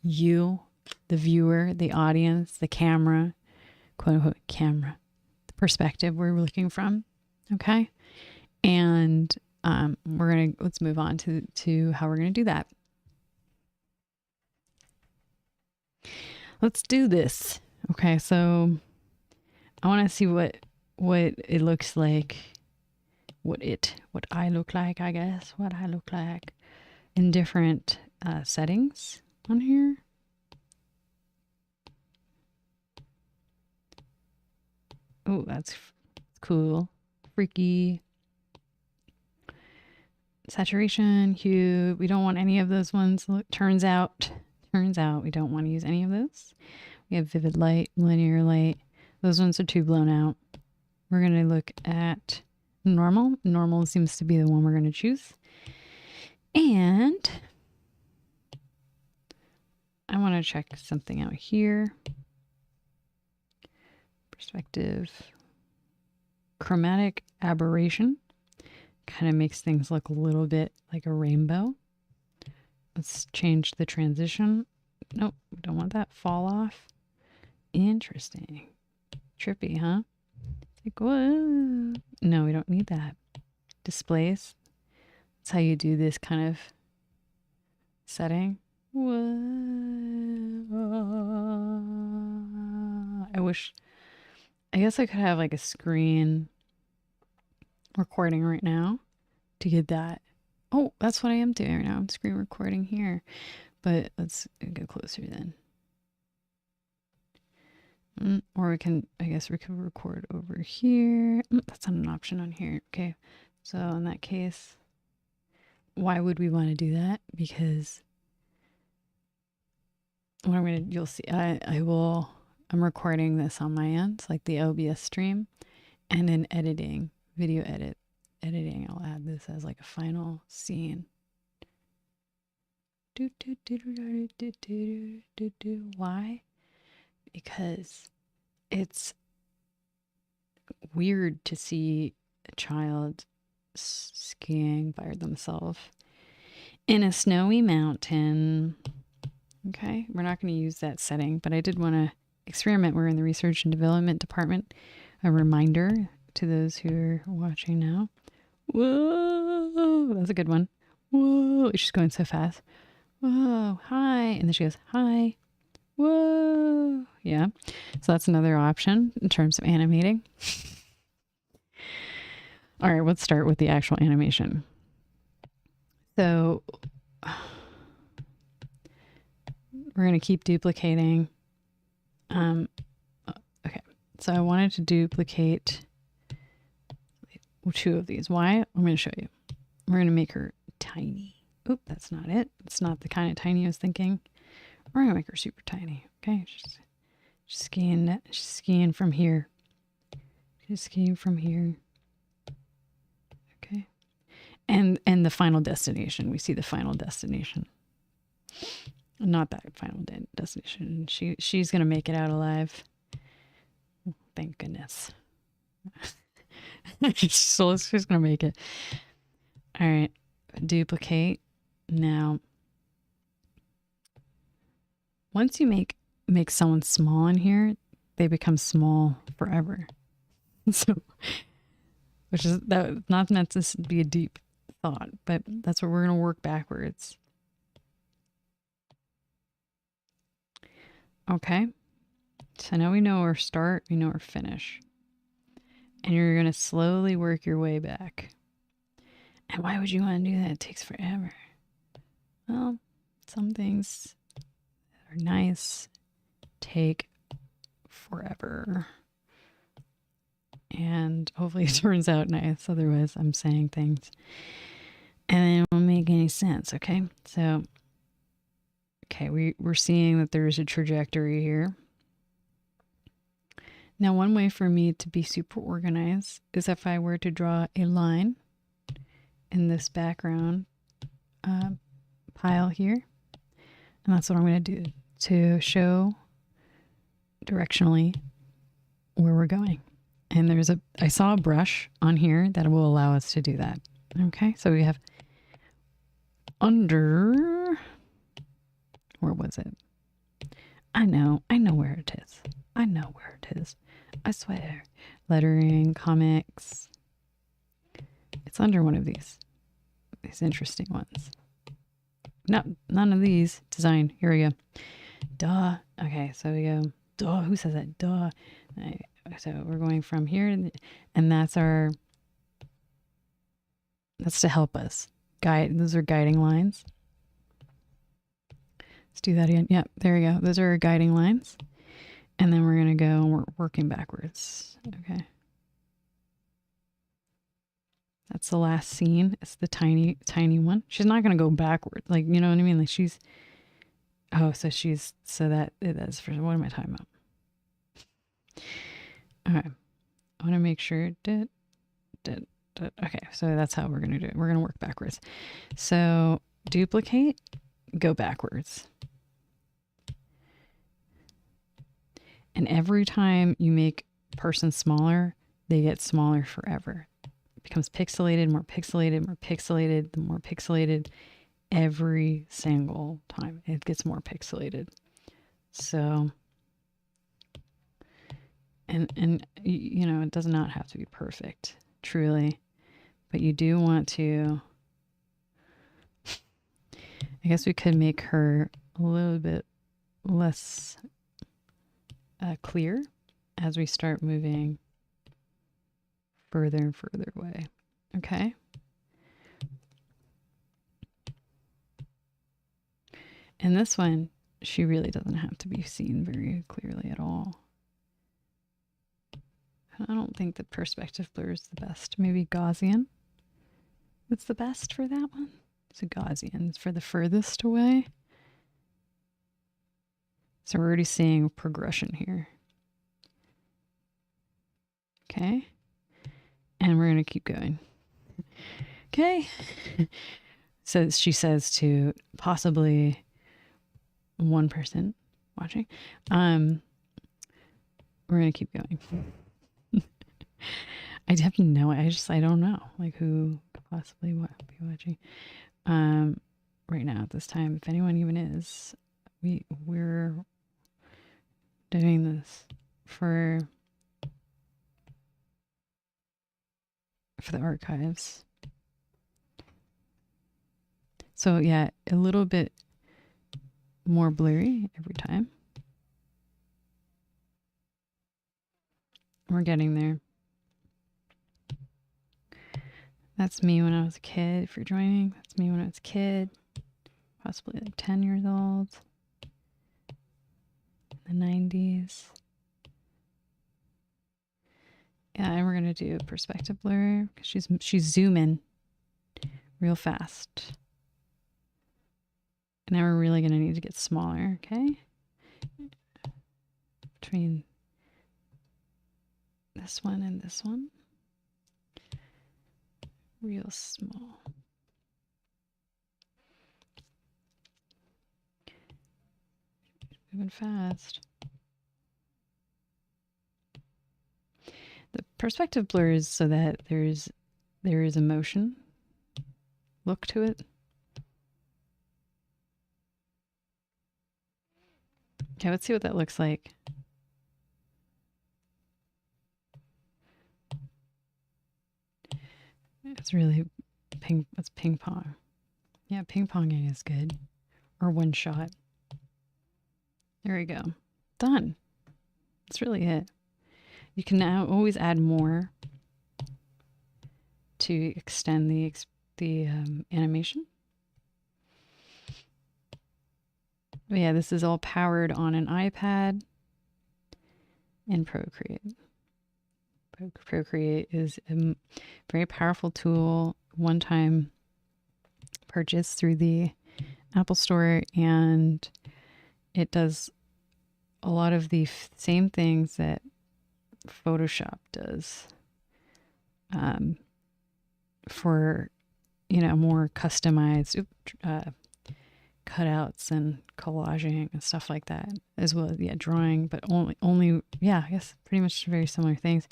you, the viewer, the audience, the camera, quote unquote camera, the perspective we're looking from. Okay. And let's move on to how we're going to do that. Let's do this. Okay. So I want to see what it looks like, what I look like, I guess, what I look like in different settings on here. Oh, that's cool. Freaky. Saturation, hue. We don't want any of those ones. Look, turns out we don't want to use any of those. We have vivid light, linear light. Those ones are too blown out. We're going to look at normal. Normal seems to be the one we're going to choose. And I want to check something out here. Perspective. Chromatic aberration. Kind of makes things look a little bit like a rainbow. Let's change the transition. Nope, don't want that. Fall off. Interesting. Trippy, huh? Like, whoa. No, we don't need that. Displays. That's how you do this kind of setting. Whoa. I guess I could have like a screen recording right now to get that. Oh, that's what I am doing right now. I'm screen recording here. But let's go closer then. Or I guess we could record over here. That's not an option on here. Okay. So in that case, why would we want to do that? Because what you'll see, I'm recording this on my end, like the OBS stream, and in editing, video editing, I'll add this as like a final scene. Why? Because it's weird to see a child skiing by themselves in a snowy mountain. Okay, we're not going to use that setting, but I did want to experiment. We're in the research and development department. A reminder to those who are watching now. Whoa, that's a good one. Whoa, she's going so fast. Whoa, hi. And then she goes, hi. Whoa. Yeah. So that's another option in terms of animating. All right, let's start with the actual animation. So we're going to keep duplicating. Okay. So I wanted to duplicate two of these. Why? I'm going to show you. We're going to make her tiny. Oop, that's not it. It's not the kind of tiny I was thinking. We're gonna make her super tiny. Okay, she's skiing from here. She's skiing from here. Okay, and the final destination. We see the final destination. Not that final destination. She's gonna make it out alive. Thank goodness. So she's gonna make it. All right, duplicate. Now, once you make someone small in here, they become small forever. So, which is that not meant to be a deep thought, but that's what we're gonna work backwards. Okay, so now we know our start, we know our finish, and you're gonna slowly work your way back. And why would you want to do that? It takes forever. Well, some things that are nice take forever. And hopefully it turns out nice. Otherwise, I'm saying things and it won't make any sense. Okay. So, okay, we're seeing that there's a trajectory here. Now, one way for me to be super organized is if I were to draw a line in this background pile here. And that's what I'm going to do to show directionally where we're going. And I saw a brush on here that will allow us to do that. Okay, so we have under, where was it? I know where it is. I know where it is. I swear. Lettering, comics. It's under one of these interesting ones. No, none of these. Design. Here we go. Duh. Okay, so we go. Duh. Who says that? Duh. So we're going from here, and that's to help us guide. Those are guiding lines. Let's do that again. Yep, there we go. Those are our guiding lines, and then we're gonna go and we're working backwards. Okay, that's the last scene. It's the tiny one. She's not gonna go backward, like, you know what I mean. Like she's. Oh, so that's for what am I talking about? Okay, I want to make sure okay, so that's how we're going to do it. We're going to work backwards. So duplicate, go backwards. And every time you make a person smaller, they get smaller forever. It becomes pixelated, more pixelated, more pixelated, the more pixelated every single time. It gets more pixelated. So... And you know, it does not have to be perfect, truly, but you do want to, I guess we could make her a little bit less clear as we start moving further and further away. Okay. And this one, she really doesn't have to be seen very clearly at all. I don't think the perspective blur is the best. Maybe Gaussian. It's the best for that one. It's a Gaussian. It's for the furthest away. So we're already seeing progression here. Okay. And we're going to keep going. Okay. So she says to possibly one person watching. We're going to keep going. I have no, I don't know, like, who could possibly be watching right now at this time, if anyone even is. We're doing this for the archives. So yeah, a little bit more blurry every time. We're getting there. That's me when I was a kid. If you're joining, that's me when I was a kid. Possibly like 10 years old. In the 90s. Yeah, and we're gonna do perspective blur because she's zooming real fast. Now we're really going to need to get smaller, okay? Between this one and this one. Real small. Moving fast. The perspective blurs so that there is a motion look to it. Okay, let's see what that looks like. It's really it's ping pong. Yeah, ping ponging is good. Or one shot. There we go. Done. That's really it. You can now always add more to extend the animation. But yeah, this is all powered on an iPad and Procreate. Procreate is a very powerful tool, one-time purchase through the Apple Store, and it does a lot of the same things that Photoshop does for, more customized cutouts and collaging and stuff like that, as well as drawing, but only I guess pretty much very similar things.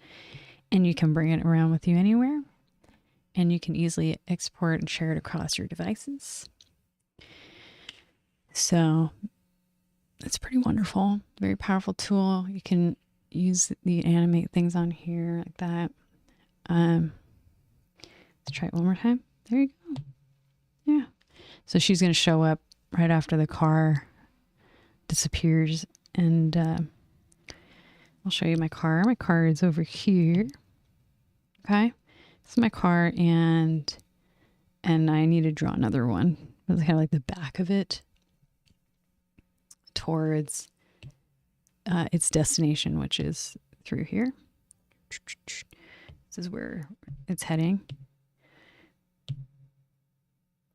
And you can bring it around with you anywhere, and you can easily export and share it across your devices. So it's pretty wonderful, very powerful tool. You can use the animate things on here like that. Let's try it one more time. There you go. Yeah. So she's going to show up right after the car disappears, and I'll show you my car. My car is over here. Okay. This is my car, and I need to draw another one. It's kind of like the back of it towards its destination, which is through here. This is where it's heading.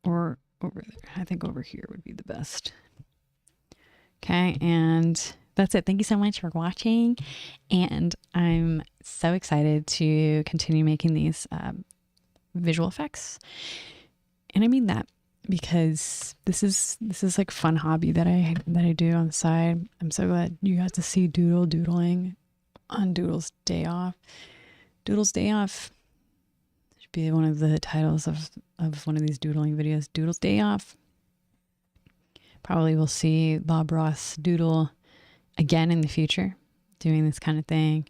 Or over there. I think over here would be the best. Okay, and that's it. Thank you so much for watching, and I'm so excited to continue making these visual effects. And I mean that because this is like a fun hobby that I do on the side. I'm so glad you got to see doodling on Doodle's day off. Doodle's day off should be one of the titles of one of these doodling videos. Doodle's day off. Probably we'll see Bob Ross doodle again in the future, doing this kind of thing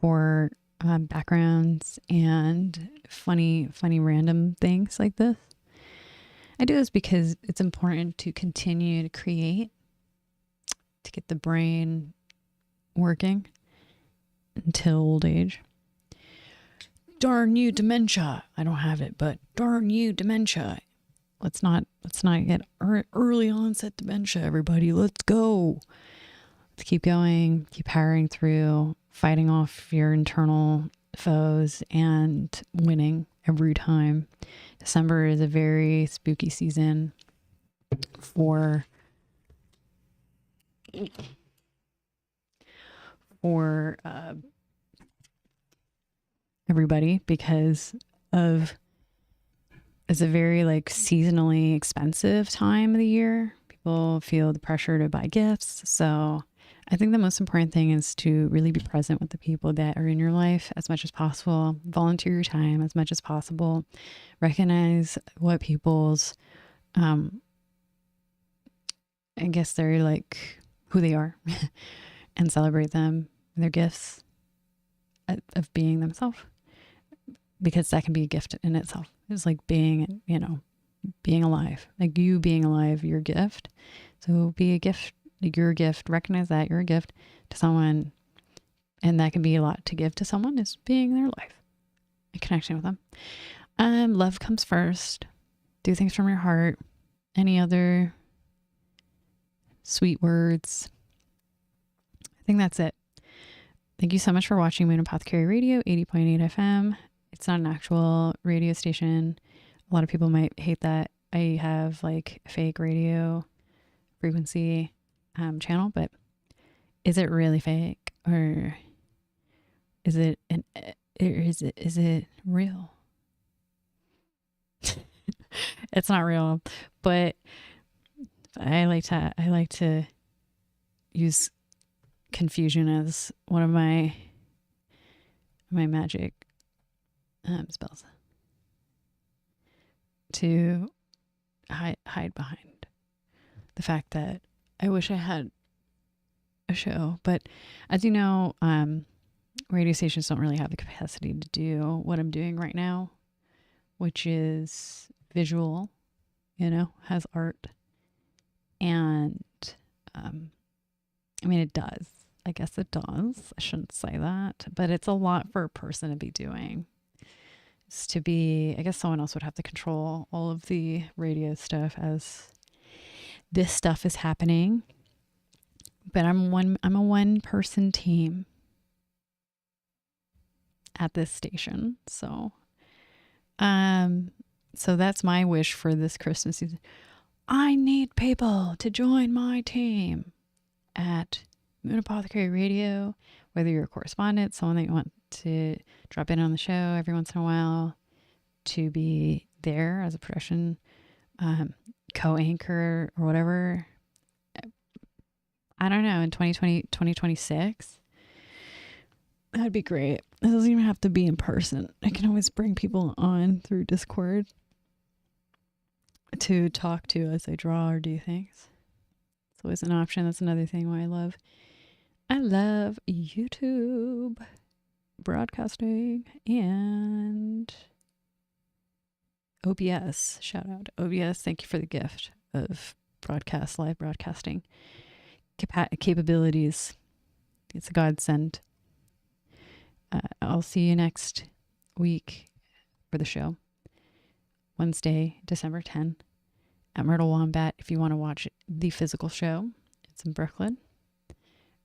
for backgrounds and funny random things like this. I do this because it's important to continue to create, to get the brain working until old age. Darn you, dementia. I don't have it, but darn you, dementia. Let's not get early onset dementia, everybody. Let's go. Let's keep going, keep powering through, fighting off your internal foes and winning every time. December is a very spooky season for everybody because it's a very seasonally expensive time of the year. People feel the pressure to buy gifts. So I think the most important thing is to really be present with the people that are in your life as much as possible. Volunteer your time as much as possible. Recognize what people's, I guess they're who they are and celebrate them, their gifts of being themselves. Because that can be a gift in itself. It's like being alive. Like you being alive, your gift. So be a gift, your gift. Recognize that you're a gift to someone. And that can be a lot to give to someone, is being their life and connecting with them. Love comes first. Do things from your heart. Any other sweet words? I think that's it. Thank you so much for watching Moon Apothecary Radio, 80.8 FM. It's not an actual radio station. A lot of people might hate that I have fake radio frequency channel, but is it really fake, or is it is it real? It's not real, but I like to use confusion as one of my magic spells to hide behind the fact that I wish I had a show, but as you know, radio stations don't really have the capacity to do what I'm doing right now, which is visual, has art. And I mean, it does. I guess it does. I shouldn't say that, but it's a lot for a person to be doing. It's to be, I guess someone else would have to control all of the radio stuff as this stuff is happening. But I'm a one person team at this station. So that's my wish for this Christmas season. I need people to join my team at Moon Apothecary Radio, whether you're a correspondent, someone that you want to drop in on the show every once in a while, to be there as a production co-anchor or whatever. I don't know, in 2020, 2026. That'd be great. It doesn't even have to be in person. I can always bring people on through Discord to talk to as I draw or do things. It's always an option. That's another thing why I love YouTube broadcasting and OBS. Shout out to OBS. Thank you for the gift of live broadcasting capabilities. It's a godsend. I'll see you next week for the show. Wednesday, December 10 at Myrtle Wombat. If you want to watch the physical show, it's in Brooklyn.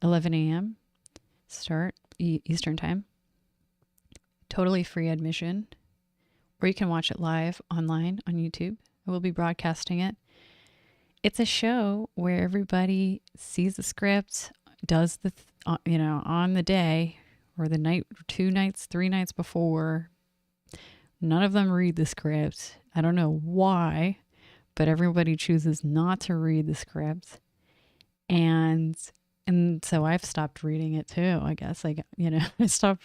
11 a.m. start Eastern time. Totally free admission. Or you can watch it live online on YouTube. I will be broadcasting it. It's a show where everybody sees the script, does the, on the day or the night, 2 nights, 3 nights before. None of them read the script. I don't know why, but everybody chooses not to read the script. And so I've stopped reading it too, I guess. I stopped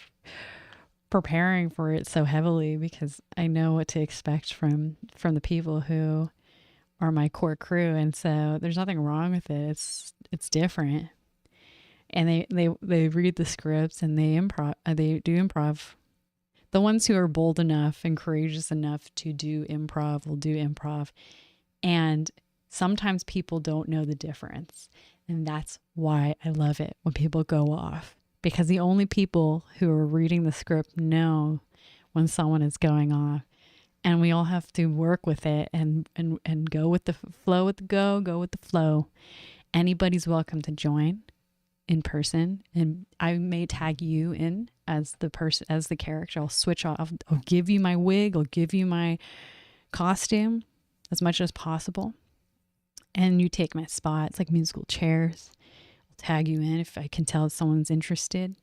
preparing for it so heavily because I know what to expect from the people who are my core crew. And so there's nothing wrong with it. It's different. And they read the scripts and they do improv. The ones who are bold enough and courageous enough to do improv will do improv. And sometimes people don't know the difference. And that's why I love it when people go off. Because the only people who are reading the script know when someone is going off. And we all have to work with it and go with the flow go with the flow. Anybody's welcome to join in person, and I may tag you in as the person, as the character. I'll switch off. I'll give you my wig. I'll give you my costume as much as possible, and you take my spot. It's like musical chairs. I'll tag you in if I can tell someone's interested,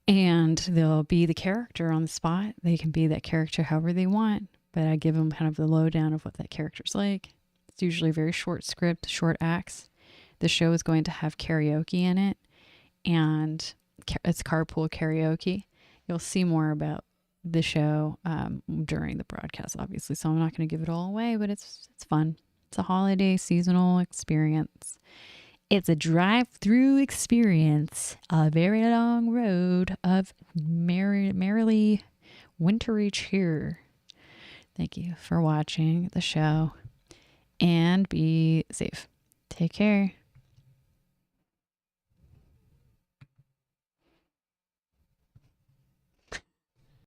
and they'll be the character on the spot. They can be that character however they want, but I give them kind of the lowdown of what that character's like. It's usually a very short script, short acts. The show is going to have karaoke in it, and it's Carpool Karaoke. You'll see more about the show during the broadcast, obviously, so I'm not going to give it all away, but it's fun. It's a holiday seasonal experience. It's a drive-through experience, a very long road of merrily wintry cheer. Thank you for watching the show, and be safe. Take care.